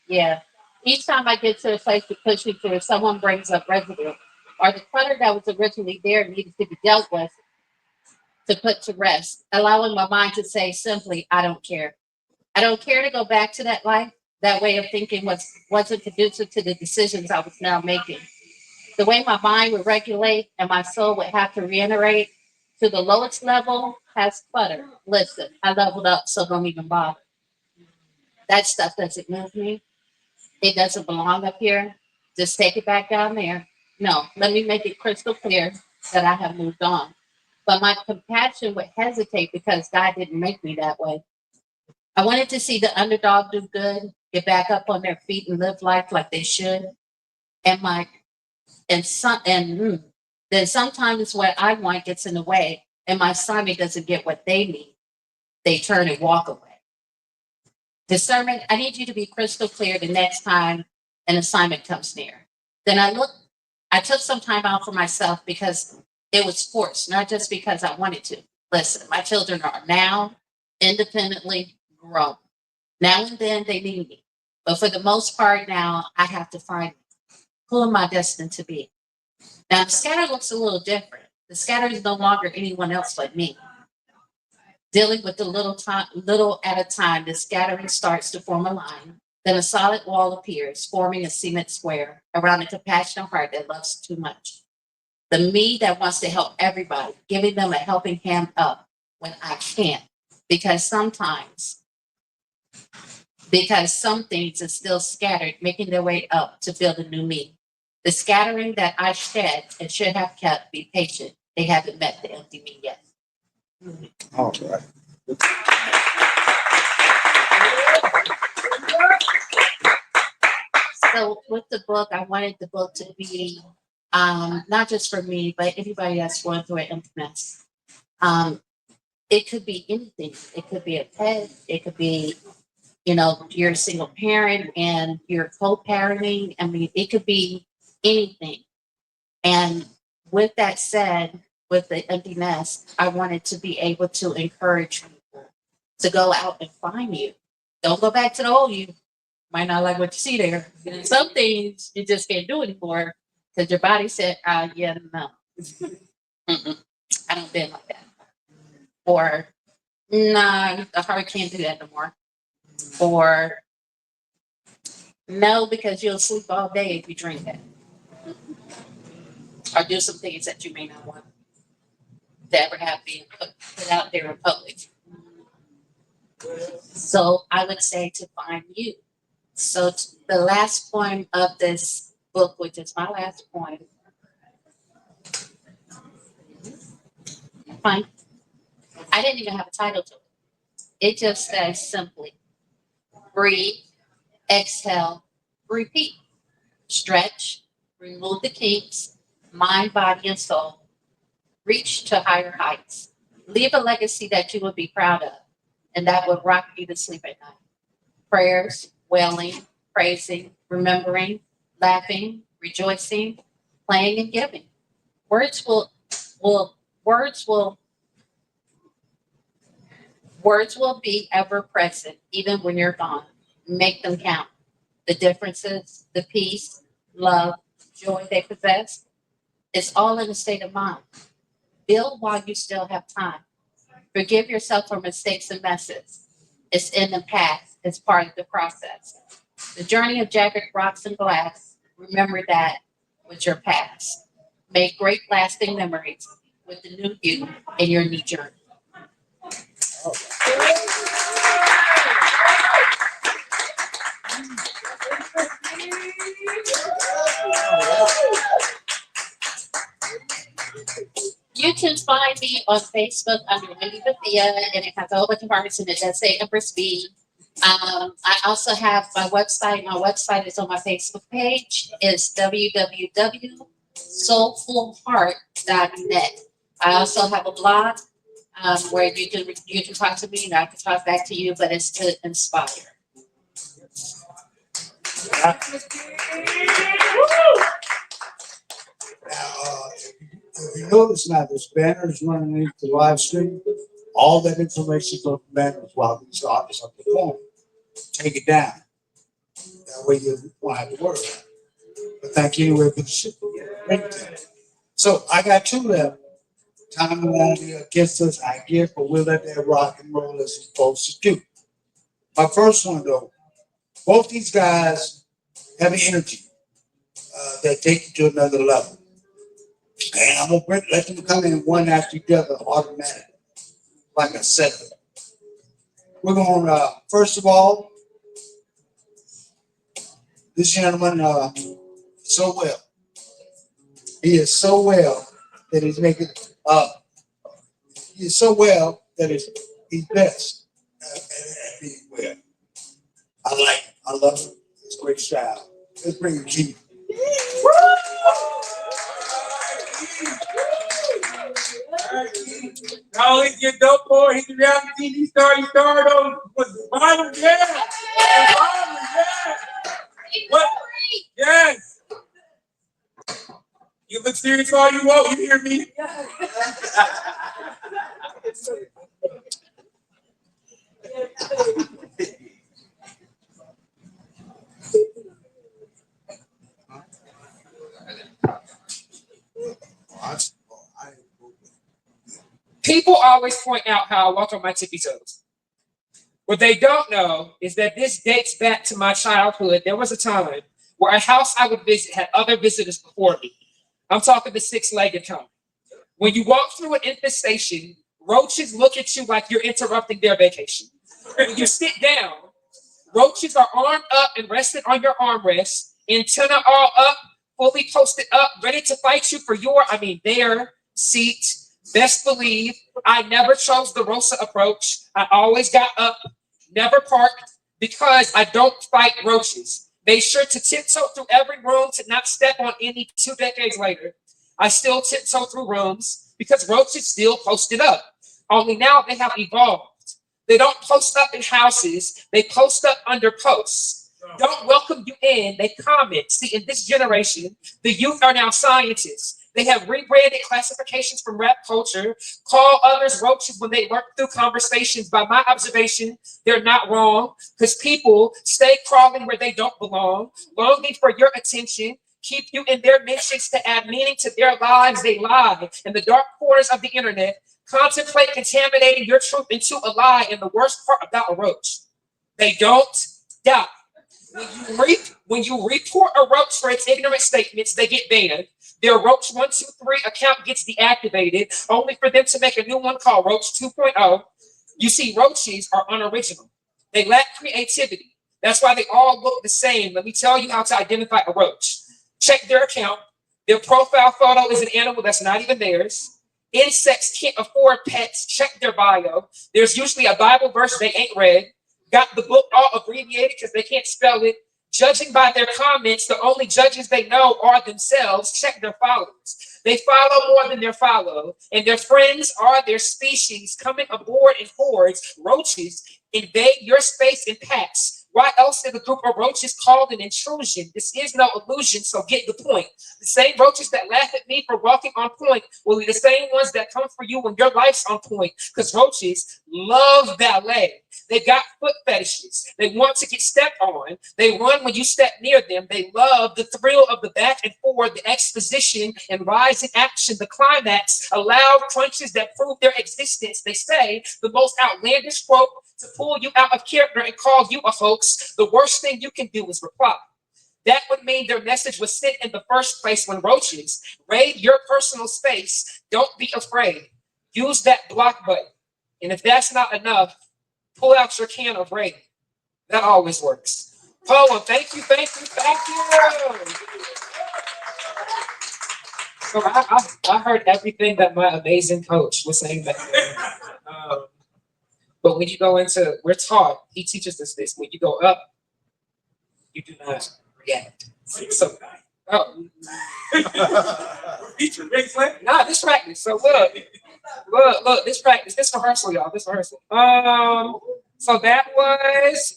yeah. Each time I get to a place to push me through, someone brings up residue, or the clutter that was originally there needed to be dealt with, to put to rest, allowing my mind to say simply, I don't care. I don't care to go back to that life. That way of thinking wasn't conducive to the decisions I was now making. The way my mind would regulate and my soul would have to reiterate to the lowest level has clutter. Listen, I leveled up, so don't even bother. That stuff doesn't move me. It doesn't belong up here. Just take it back down there. No, let me make it crystal clear that I have moved on. But my compassion would hesitate because God didn't make me that way. I wanted to see the underdog do good, get back up on their feet and live life like they should. And then sometimes what I want gets in the way, and my assignment doesn't get what they need. They turn and walk away. Discernment, I need you to be crystal clear the next time an assignment comes near. Then I took some time out for myself because it was forced, not just because I wanted to. Listen, my children are now independently grown. Now and then they need me. But for the most part now, I have to find who am I destined to be. Now the scatter looks a little different. The scatter is no longer anyone else but me. Dealing with the little at a time, the scattering starts to form a line. Then a solid wall appears, forming a cement square around a compassionate heart that loves too much. The me that wants to help everybody, giving them a helping hand up when I can't. Because some things are still scattered, making their way up to build a new me. The scattering that I shed and should have kept, be patient. They haven't met the empty me yet. All right. So with the book, I wanted the book to be not just for me, but anybody that's going through an emptiness. It could be anything. It could be a pet. It could be, you know, you're a single parent and you're co-parenting. I mean, it could be anything. And with that said, with the empty nest, I wanted to be able to encourage people to go out and find you. Don't go back to the old you. Might not like what you see there. And some things you just can't do anymore because your body said, yeah, no. Mm-mm. I don't bend like that. Or, nah, the heart can't do that no more. Or, no, because you'll sleep all day if you drink that. Or do some things that you may not want to ever have being put out there in public. So I would say to find you. So the last poem of this book, which is my last poem, fine. I didn't even have a title to it. It just says simply, breathe, exhale, repeat, stretch, remove the kinks, mind, body, and soul, reach to higher heights, leave a legacy that you would be proud of, and that would rock you to sleep at night. Prayers, wailing, praising, remembering, laughing, rejoicing, playing, and giving. Words words will words will be ever present, even when you're gone. Make them count. The differences, the peace, love, joy they possess, it's all in a state of mind. Build while you still have time. Forgive yourself for mistakes and messes. It's in the past. It's part of the process. The journey of jagged rocks and glass. Remember that with your past. Make great lasting memories with the new you in your new journey. You can find me on Facebook under Wendy Bethia, and it has a whole bunch of artists in it that say Empress B. I also have my website. My website is on my Facebook page. It's www.soulfulheart.net. I also have a blog where you can talk to me and I can talk back to you, but it's to inspire. Now, if you notice now, there's banners running underneath the live stream. All that information is on the banners while these artists are performing. Take it down. That way you won't have to worry about it. But thank you anyway for the shit. So I got two left. Time won't be against us. I give, but we'll let that rock and roll as it's supposed to do. My first one though, both these guys have an energy that take you to another level. And I'm gonna let them come in one after the other automatically, like I said. We're gonna first of all, this gentleman so well. He is so well that he's making he is so well that he's best at being well. I like him. I love him. It's great style. Let's bring him Keith. No, he's your dope boy. He's a reality TV star. He started on was Barb, yeah. Barb, yeah. What? Yes. You look serious all you want. You hear me? People always point out how I walk on my tippy toes. What they don't know is that this dates back to my childhood. There was a time where a house I would visit had other visitors before me. I'm talking the six-legged kind. When you walk through an infestation, roaches look at you like you're interrupting their vacation. When you sit down, roaches are armed up and rested on your armrest, antenna all up, fully posted up, ready to fight you for their seat. Best believe I never chose the Rosa approach. I always got up, never parked, because I don't fight roaches. Made sure to tiptoe through every room to not step on any 2 decades later. I still tiptoe through rooms because roaches still posted up. Only now they have evolved. They don't post up in houses, they post up under posts. Don't welcome you in, they comment. See, in this generation, the youth are now scientists. They have rebranded classifications from rap culture, call others roaches when they lurk through conversations. By my observation, they're not wrong, because people stay crawling where they don't belong, longing for your attention, keep you in their mentions to add meaning to their lives. They lie in the dark corners of the internet, contemplate contaminating your truth into a lie. And the worst part about a roach, they don't die. When you report a roach for its ignorant statements, they get banned. Their Roach 123 account gets deactivated, only for them to make a new one called Roach 2.0. You see, roaches are unoriginal. They lack creativity. That's why they all look the same. Let me tell you how to identify a roach. Check their account. Their profile photo is an animal that's not even theirs. Insects can't afford pets. Check their bio. There's usually a Bible verse they ain't read. Got the book all abbreviated because they can't spell it. Judging by their comments, the only judges they know are themselves. Check their followers. They follow more than they're followed, and their friends are their species coming aboard in hordes. Roaches invade your space in packs. Why else is a group of roaches called an intrusion? This is no illusion, so get the point. The same roaches that laugh at me for walking on point will be the same ones that come for you when your life's on point, because roaches love ballet. They've got foot fetishes. They want to get stepped on. They run when you step near them. They love the thrill of the back and forth, the exposition and rise in action, the climax, loud crunches that prove their existence. They say the most outlandish quote to pull you out of character and call you a hoax. The worst thing you can do is reply. That would mean their message was sent in the first place. When roaches raid your personal space, don't be afraid. Use that block button. And if that's not enough, pull out your can of rain. That always works. Poem, thank you, thank you, thank you. So I heard everything that my amazing coach was saying back there. But when you go into, we're taught, he teaches us this, when you go up, you do not react. So, oh. Nah, this practice. So look, this practice, this rehearsal, y'all, this rehearsal. So that was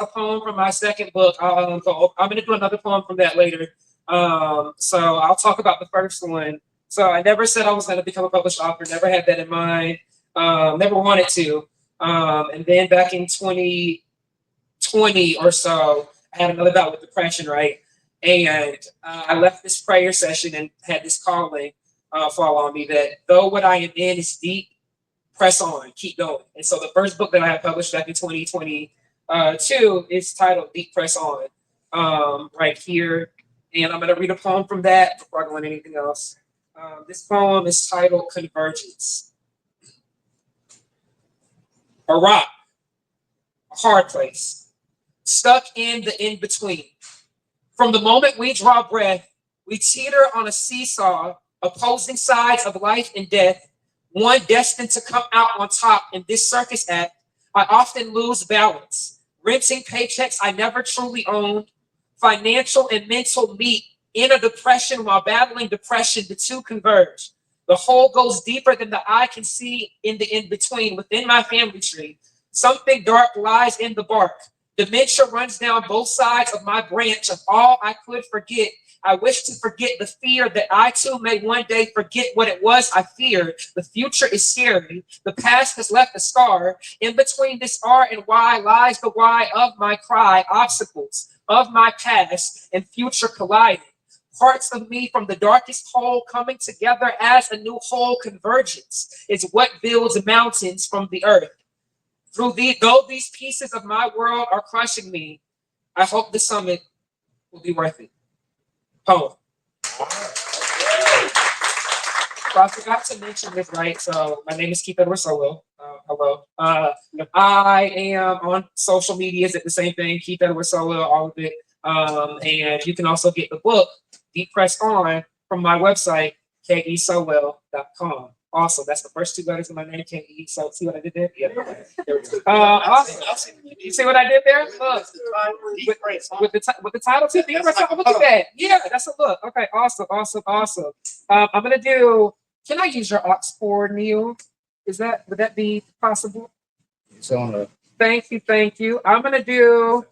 a poem from my second book. So I'm gonna do another poem from that later. So I'll talk about the first one. So I never said I was gonna become a published author, never had that in mind, never wanted to. And then back in 2020 or so, I had another bout with depression, right? And I left this prayer session and had this calling fall on me that though what I am in is deep, press on, keep going. And so the first book that I had published back in 2022 is titled Deep Press On, right here. And I'm going to read a poem from that before I go into anything else. This poem is titled Convergence. A rock, a hard place, stuck in the in-between. From the moment we draw breath, we teeter on a seesaw, opposing sides of life and death, one destined to come out on top. In this circus act, I often lose balance, renting paychecks I never truly owned, financial and mental meet in a depression. While battling depression, the two converge. The whole goes deeper than the eye can see in the in-between. Within my family tree, something dark lies in the bark. Dementia runs down both sides of my branch. Of all I could forget, I wish to forget the fear that I too may one day forget what it was I feared. The future is scary. The past has left a scar. In between this R and Y lies the why of my cry. Obstacles of my past and future colliding. Parts of me from the darkest hole coming together as a new whole. Convergence is what builds mountains from the earth. Though these pieces of my world are crushing me, I hope the summit will be worth it. Poem. So I forgot to mention this, right? So my name is Keith Edward Solo. Hello. I am on social medias at the same thing, Keith Edward Solo, all of it. And you can also get the book, Deep Press On, from my website, kesowell.com. Awesome. That's the first two letters of my name, K-E. So see what I did there? Yeah. There we go. Awesome. You see what I did there? Look. With the title too. Look at that. Yeah, that's a look. Okay, awesome. I'm gonna do, can I use your aux cord, Neil? Would that be possible? It's on a Thank you. I'm gonna do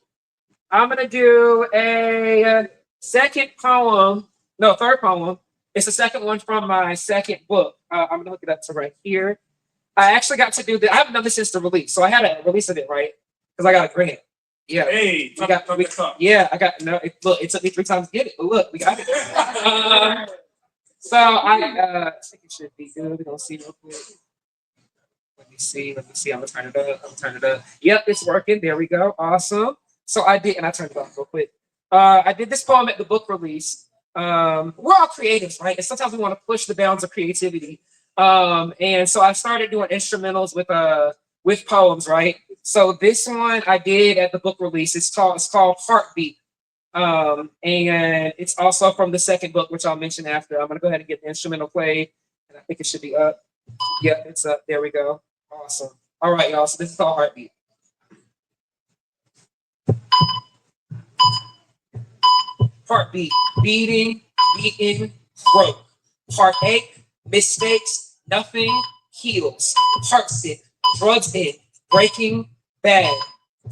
a third poem. It's the second one from my second book. I'm gonna look it up to right here. I actually got to do I haven't done this since the release, so I had a release of it, right? Because I got a grant. Yeah. Hey, We got, we, yeah, I got no. Look, it took me 3 times to get it, but look, we got it. So I think it should be good. We're gonna see real quick. Let me see. I'm gonna turn it up. Yep, it's working. There we go. Awesome. So I did, and I turned it off real quick. I did this poem at the book release. We're all creatives, right? And sometimes we want to push the bounds of creativity. And so I started doing instrumentals with poems, right? So this one I did at the book release. It's called Heartbeat. And it's also from the second book, which I'll mention after. I'm gonna go ahead and get the instrumental played, and I think it should be up. Yeah, it's up. There we go. Awesome. All right, y'all. So this is called Heartbeat. Heartbeat, beating, beaten, broke. Heartache, mistakes, nothing heals. Heartsick, drugs in, breaking bad.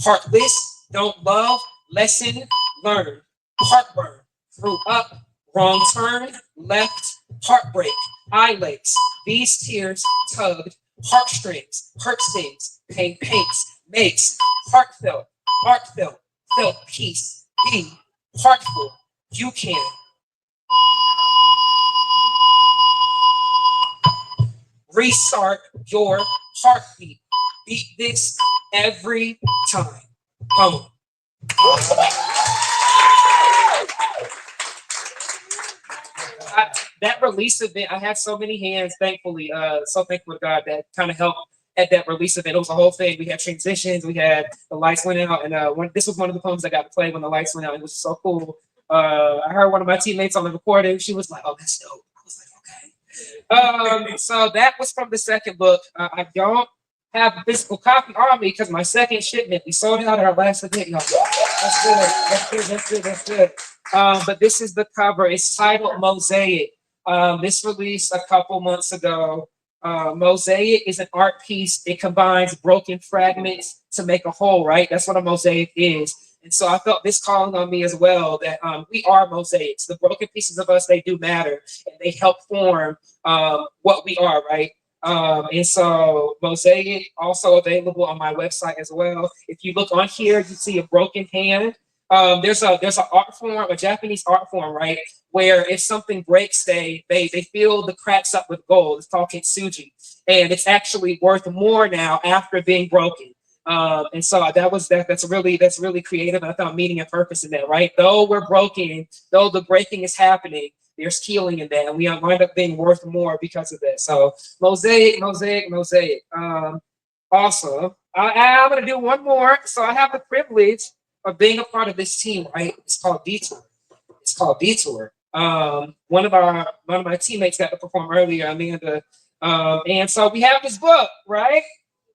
Heartless, don't love, lesson learned. Heartburn, threw up, wrong turn, left, heartbreak, eye lakes. These tears tugged, heartstrings, hurt stings, pain paints, makes, heartfelt, felt peace, be heartful. You can. Restart your heartbeat. Beat this every time. Come on. That release event, I had so many hands, thankfully. So thankful to God that kind of helped at that release event. It was a whole thing. We had transitions, we had the lights went out, and this was one of the poems I got to play when the lights went out. It was so cool. I heard one of my teammates on the recording. She was like, "Oh, that's dope." I was like, "Okay." So that was from the second book. I don't have a physical copy on me because my second shipment, we sold out at our last event. Y'all. That's good. But this is the cover. It's titled Mosaic. This released a couple months ago. Mosaic is an art piece. It combines broken fragments to make a whole, right? That's what a mosaic is. And so I felt this calling on me as well, that we are mosaics. The broken pieces of us, they do matter, and they help form what we are, right? And so Mosaic also available on my website as well. If you look on here, you see a broken hand. There's an art form, a Japanese art form, right? Where if something breaks, they fill the cracks up with gold. It's called kintsugi, and it's actually worth more now after being broken. And so that's really creative. And I found meaning and purpose in that, right? Though we're broken, though the breaking is happening, there's healing in that, and we wind up being worth more because of that. So mosaic. Awesome. I'm gonna do one more. So I have the privilege of being a part of this team, right? It's called Detour. One of my teammates got to perform earlier, Amanda. And so we have this book, right?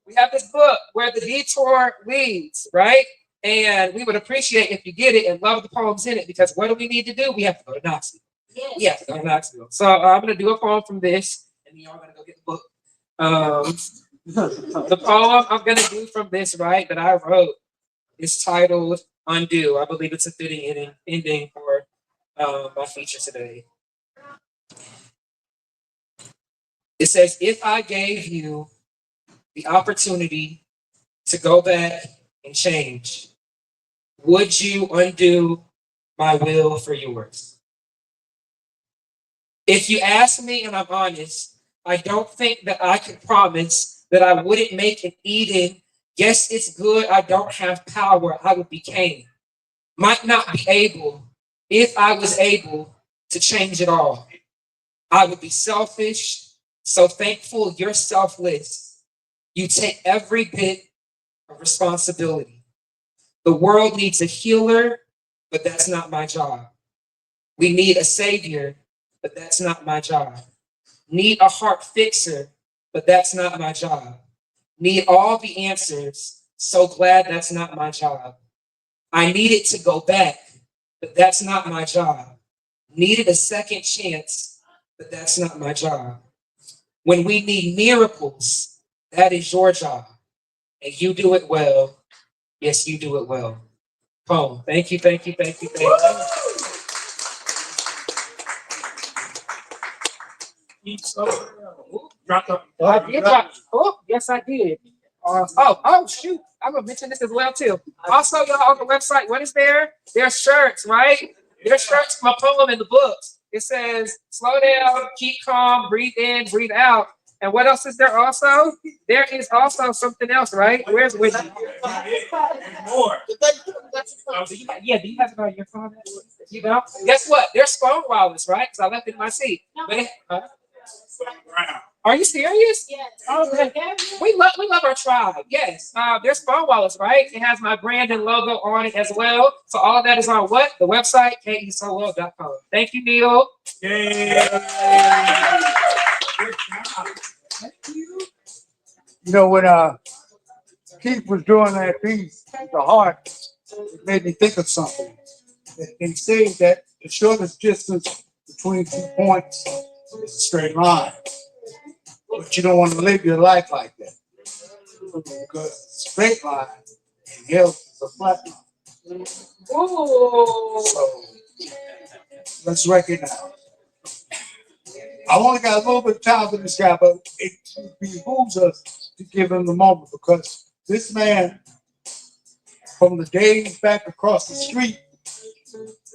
We have this book where the detour leads, right? And we would appreciate if you get it and love the poems in it, because what do we need to do? We have to go to Knoxville. Yes. We have to go to Knoxville. So I'm gonna do a poem from this, and then y'all gonna go get the book. The poem I'm gonna do from this, right, that I wrote is titled Undo. I believe it's a fitting ending for my feature today. It says, if I gave you the opportunity to go back and change, would you undo my will for yours? If you ask me and I'm honest, I don't think that I can promise that I wouldn't make an Eden. Yes, it's good I don't have power, I would be Cain. Might not be able, if I was able to change it all. I would be selfish, so thankful you're selfless. You take every bit of responsibility. The world needs a healer, but that's not my job. We need a savior, but that's not my job. Need a heart fixer, but that's not my job. Need all the answers, so glad that's not my job. I needed to go back, but that's not my job. Needed a second chance, but that's not my job. When we need miracles, that is your job. And you do it well. Yes, you do it well. Poem. Thank you. Drop the. Yes, I did. Shoot. I'm gonna mention this as well too. Also, y'all on the website, what is there? There's shirts, right? There's shirts, my poem in the books. It says, slow down, keep calm, breathe in, breathe out. And what else is there also? There is also something else, right? Where's with More. yeah, do you have it on your phone? You know? Guess what? There's phone wallets, right? Because I left it in my seat. But are you serious? Yes. Okay. We love our tribe. Yes. There's phone wallets, right? It has my brand and logo on it as well. So all of that is on what? The website, kesolo.com. Thank you, Neil. Yay. You know, when Keith was doing that piece, the heart, it made me think of something. They say that the shortest distance between 2 points is a straight line. But you don't want to live your life like that. Because a straight line in health is a flat line. Ooh. So let's recognize. I only got a little bit of time for this guy, but it behooves us to give him the moment because this man, from the days back across the street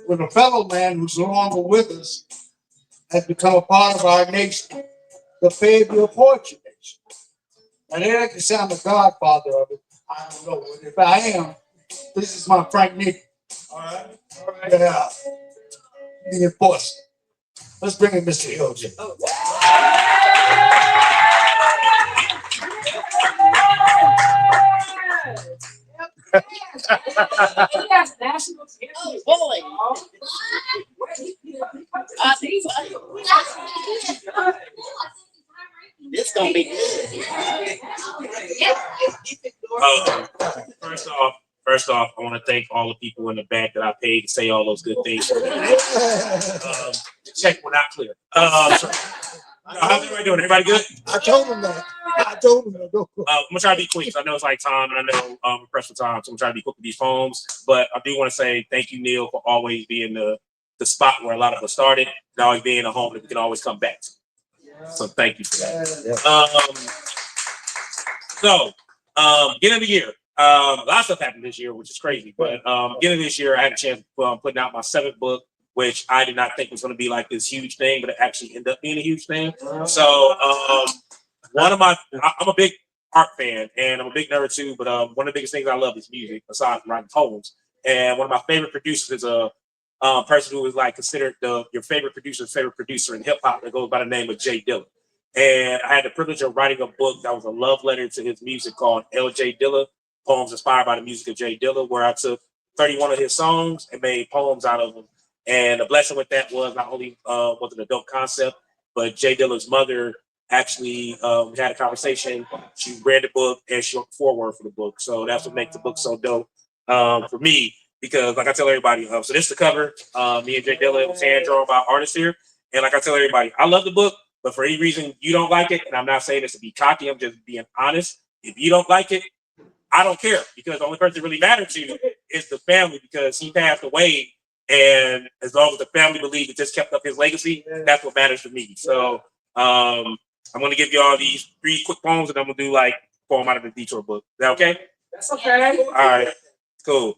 with a fellow man who's no longer with us, has become a part of our nation, the Fayetteville Poetry Nation. And they like to say I'm the godfather of it. I don't know. But if I am, this is my Frank Nick. All right? All right. Yeah. The enforcer. Let's bring in Mr. Hilton. Yes, national champion. Boy. It's gonna be First off, I want to thank all the people in the back that I paid to say all those good things. The check will not clear. How's everybody doing? Everybody good? I told him that. I told him that. I'm gonna try to be quick. I know it's like time, and I know we're pressed for time, so I'm trying to be quick with these poems. But I do want to say thank you, Neil, for always being the spot where a lot of us started, and always being a home that we can always come back to. So thank you for that. Beginning of the year, a lot of stuff happened this year, which is crazy. But beginning of this year, I had a chance of putting out my 7th book, which I did not think was going to be like this huge thing, but it actually ended up being a huge thing. So I'm a big art fan, and I'm a big nerd too. But one of the biggest things I love is music, aside from writing poems. And one of my favorite producers is a person who is like considered your favorite producer in hip hop that goes by the name of Jay Dilla. And I had the privilege of writing a book that was a love letter to his music called L.J. Dilla, Poems Inspired by the Music of Jay Dilla, where I took 31 of his songs and made poems out of them. And the blessing with that was not only was it a dope concept, but Jay Dilla's mother actually we had a conversation. She read the book and she wrote the foreword for the book. So that's what makes the book so dope for me. Because like I tell everybody, so this is the cover. Me and Jay Dilla, it was hand drawn by artists here. And like I tell everybody, I love the book. But for any reason you don't like it, and I'm not saying this to be cocky, I'm just being honest. If you don't like it, I don't care, because the only person that really matters to you is the family, because he passed away. And as long as the family believe it just kept up his legacy, that's what matters to me. So I'm going to give you all these 3 quick poems, and I'm going to do like a poem out of the Detour book. Is that okay? That's okay. All right, cool.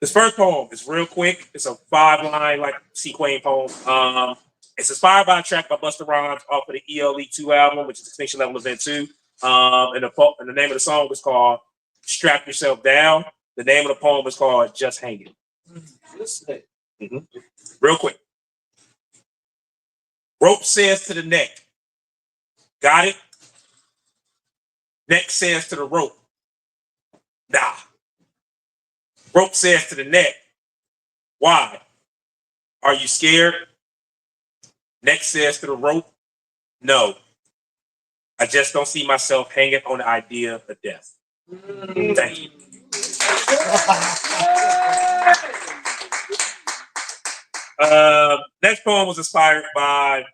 This first poem is real quick. It's a 5-line like sequin poem. It's inspired by a track by Busta Rhymes off of the ELE2 album, which is Extinction Level Event 2. And the name of the song is called Strap Yourself Down. The name of the poem is called Just Hanging. Mm-hmm. Real quick. Rope says to the neck, got it? Neck says to the rope, nah. Rope says to the neck, why? Are you scared? Neck says to the rope, no. I just don't see myself hanging on the idea of death. Thank you. Next poem was inspired by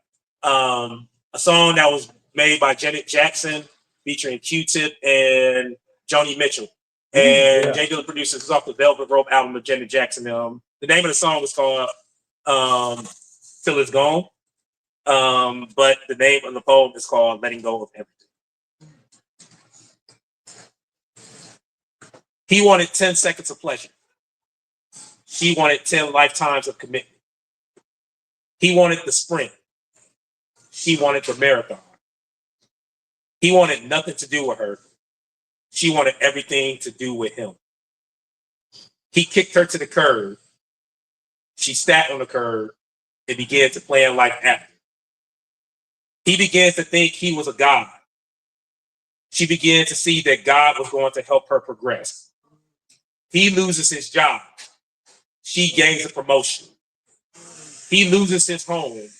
a song that was made by Janet Jackson featuring Q-Tip and Joni Mitchell. And Jay Dilla produces this off the Velvet Rope album of Janet Jackson. The name of the song was called Till It's Gone. But the name of the poem is called Letting Go of Everything. He wanted 10 seconds of pleasure. She wanted 10 lifetimes of commitment. He wanted the sprint. She wanted the marathon. He wanted nothing to do with her. She wanted everything to do with him. He kicked her to the curb. She sat on the curb and began to plan life after. He began to think he was a god. She began to see that God was going to help her progress. He loses his job. She gains a promotion. He loses his home.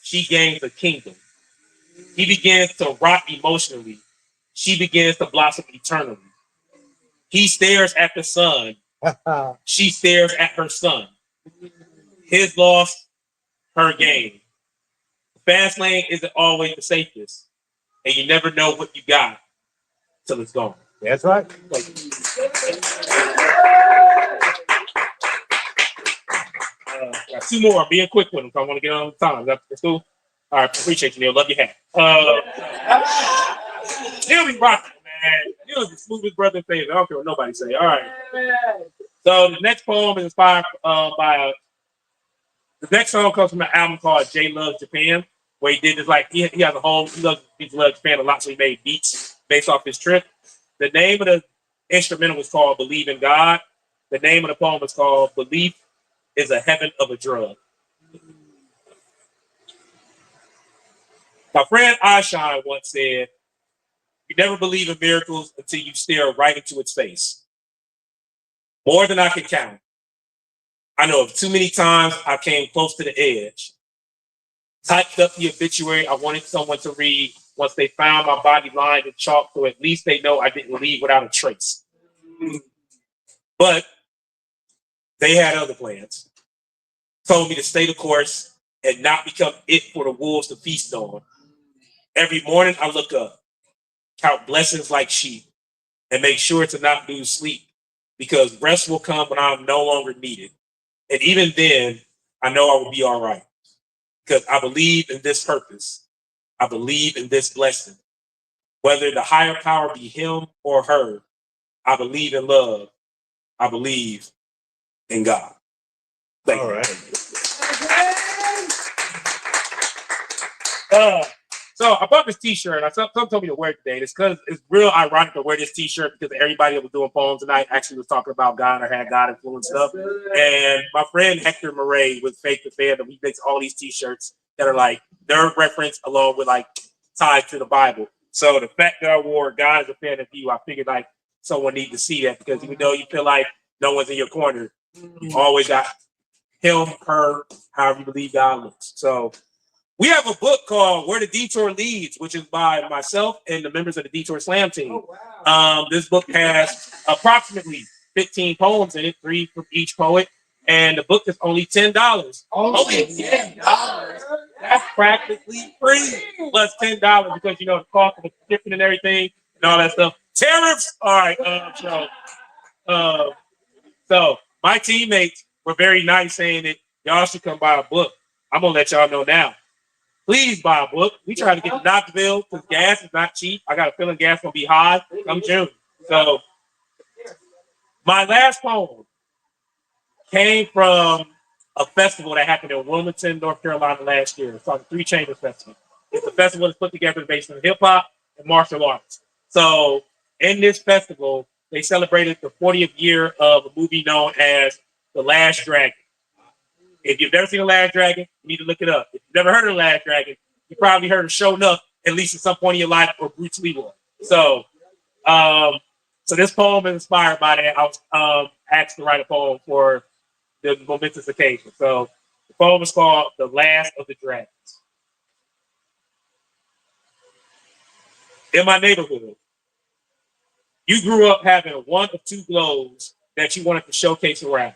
She gains a kingdom. He begins to rot emotionally. She begins to blossom eternally. He stares at the sun. She stares at her son. His loss, her gain. The fast lane isn't always the safest, and you never know what you got till it's gone. That's right. Got two more. I'm being quick with them. I want to get on the time. That's cool. All right, appreciate you, Neil. Love your hat. He'll be rocking, man. He'll be the smoothest brother in favor. I don't care what nobody say. All right. So the next poem is inspired by the next song comes from an album called Jay Loves Japan, where he did this he has a whole he loves Japan a lot, so he made beats based off his trip. The name of the instrumental was called Believe in God. The name of the poem is called Belief is a Heaven of a Drug. My friend Ashine once said, "You never believe in miracles until you stare right into its face. More than I can count. I know of too many times I came close to the edge. Typed up the obituary I wanted someone to read once they found my body lined in chalk, so at least they know I didn't leave without a trace. But they had other plans. Told me to stay the course and not become it for the wolves to feast on. Every morning I look up, count blessings like sheep, and make sure to not lose sleep, because rest will come when I'm no longer needed. And even then, I know I will be all right, because I believe in this purpose. I believe in this blessing. Whether the higher power be him or her, I believe in love. I believe in God." Thank you. So I bought this T-shirt. Someone told me to wear it today. It's because it's real ironic to wear this T-shirt because everybody that was doing poems tonight actually was talking about God or had God influence stuff. And my friend Hector Murray with Faith to Fandom, he makes all these T-shirts that are like nerd reference along with like tied to the Bible. So the fact that I wore God is a fan of you, I figured like someone needs to see that, because even though you feel like no one's in your corner, you always got him, her, however you believe God looks. So we have a book called Where the Detour Leads, which is by myself and the members of the Detour Slam team. Oh, wow. This book has approximately 15 poems in it, 3 from each poet, and the book is only $10. Only $10. That's practically free, plus $10 because you know the cost of the shipping and everything and all that stuff. Tariffs. All right. So my teammates were very nice, saying that y'all should come buy a book. I'm gonna let y'all know now. Please buy a book. We try to get to Knoxville because gas is not cheap. I got a feeling gas gonna be high come June. So my last poem came from a festival that happened in Wilmington, North Carolina last year. It's called the Three Chambers Festival. It's a festival that's put together based on hip hop and martial arts. So in this festival, they celebrated the 40th year of a movie known as The Last Dragon. If you've never seen The Last Dragon, you need to look it up. If you've never heard of The Last Dragon, you probably heard of Show Enough at least at some point in your life, or Bruce Lee was. So this poem is inspired by that. I was asked to write a poem for the momentous occasion. So the poem is called The Last of the Dragons. In my neighborhood, you grew up having one of two glows that you wanted to showcase around.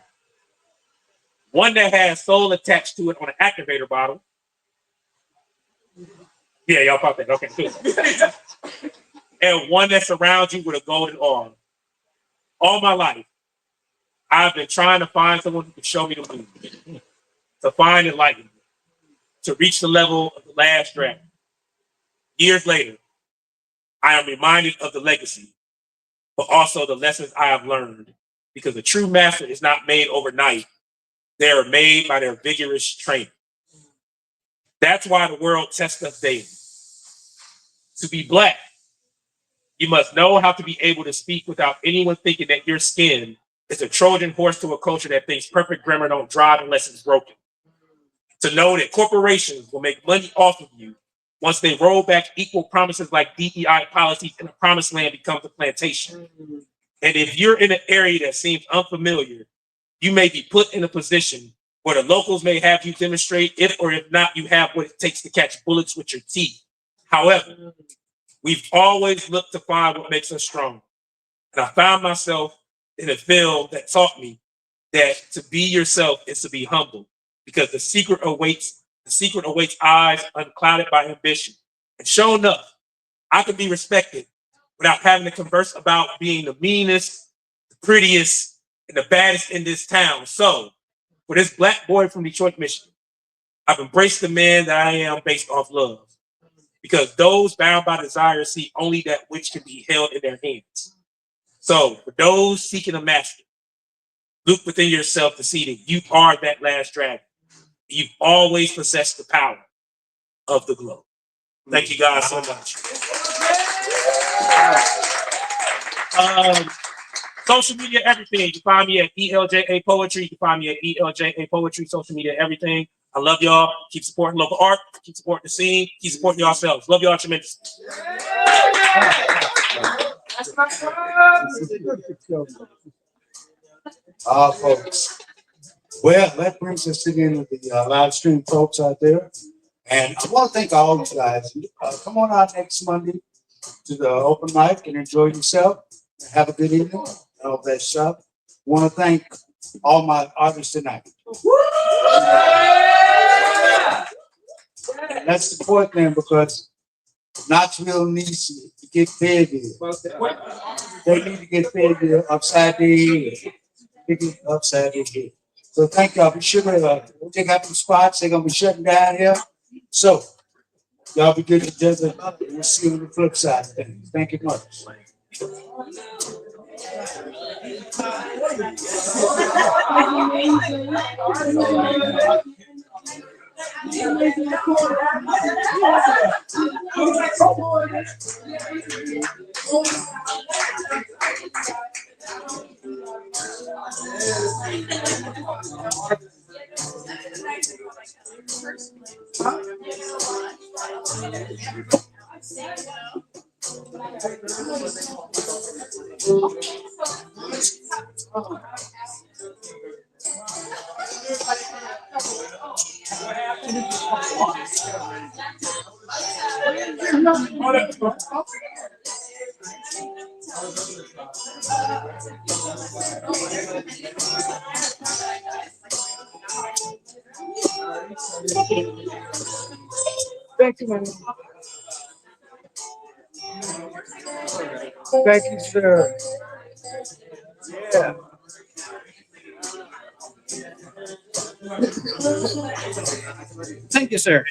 One that has soul attached to it on an activator bottle. Yeah, y'all caught that. Okay, cool. And one that surrounds you with a golden arm. All my life, I've been trying to find someone who can show me the movement, to find enlightenment, to reach the level of the last dragon. Years later, I am reminded of the legacy, but also the lessons I have learned, because a true master is not made overnight. They are made by their vigorous training. That's why the world tests us daily. To be black, you must know how to be able to speak without anyone thinking that your skin is a Trojan horse to a culture that thinks perfect grammar don't drive unless it's broken. To know that corporations will make money off of you once they roll back equal promises like DEI policies and the promised land becomes a plantation. And if you're in an area that seems unfamiliar, you may be put in a position where the locals may have you demonstrate if or if not, you have what it takes to catch bullets with your teeth. However, we've always looked to find what makes us strong. And I found myself in a film that taught me that to be yourself is to be humble, because the secret awaits eyes unclouded by ambition. And sure enough, I can be respected without having to converse about being the meanest, the prettiest, and the baddest in this town. So, for this black boy from Detroit, Michigan, I've embraced the man that I am based off love. Because those bound by desire see only that which can be held in their hands. So, for those seeking a master, look within yourself to see that you are that last dragon. You've always possessed the power of the glow. Thank you guys so much. Social media, everything. You can find me at ELJA Poetry. You can find me at ELJA Poetry, social media, everything. I love y'all. Keep supporting local art. Keep supporting the scene. Keep supporting yourselves. Love y'all tremendously. Folks. Well, that brings us to the end of the live stream, folks out there. And I want to thank all you guys. Come on out next Monday to the open mic and enjoy yourself. Have a good evening. All that stuff. Want to thank all my artists tonight. And that's the important thing, because Knoxville needs to get fed here. They need to get fed here upside their head. Upside their head. So thank y'all. Be sure to take out the spots. They're gonna be shutting down here. So y'all be good to judge it. We'll see you on the flip side of things. Thank you much. Thank you, man. Thank you, sir. Yeah. Thank you, sir.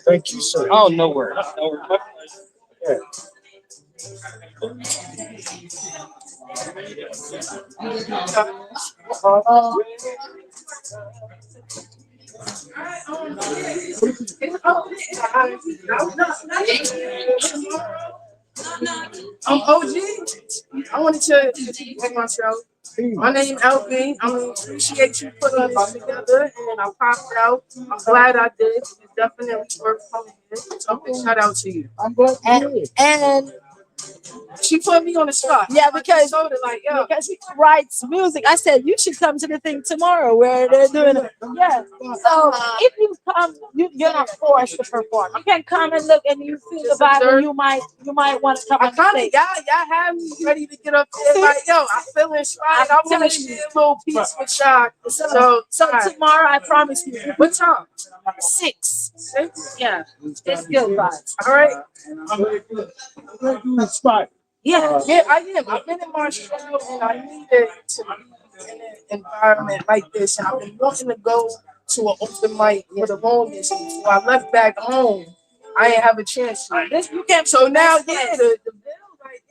Thank you, sir. Oh, no worries. No worries. Yeah. I'm OG. I wanted to introduce myself. My name is LB. I appreciate you putting this together, and I popped out. I'm glad I did. It's definitely worth coming here. So big shout out to you. I'm glad to hear it. And She put me on the spot. yeah, because Yo, because he writes music. I said you should come to the thing tomorrow where they're doing it. Yeah. So if you come, you're not forced to perform. You can come and look, and you feel the vibe, and you might want to come I and kind sing. of y'all have me ready to get up there. Like, yo, I feel inspired. I want to share a little piece with y'all. So tomorrow, I promise you, What time? 6. 6? Yeah, it's good vibes. All right. I'm ready to do the spot. Yeah. Yeah, I am. I've been in Marshall, and I needed to be in an environment like this. And I've been wanting to go to an open mic for the longest before I left back home. I ain't have a chance. This you came. So now, yeah, the bill, like,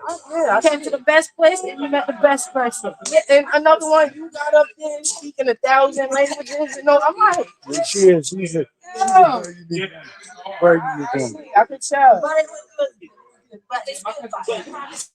I You came to the best place and you met the best person. yeah, and another one, you got up there speaking 1,000 languages. You know, I'm like, She is. She's a yeah, very unique woman. I could tell. But it's good.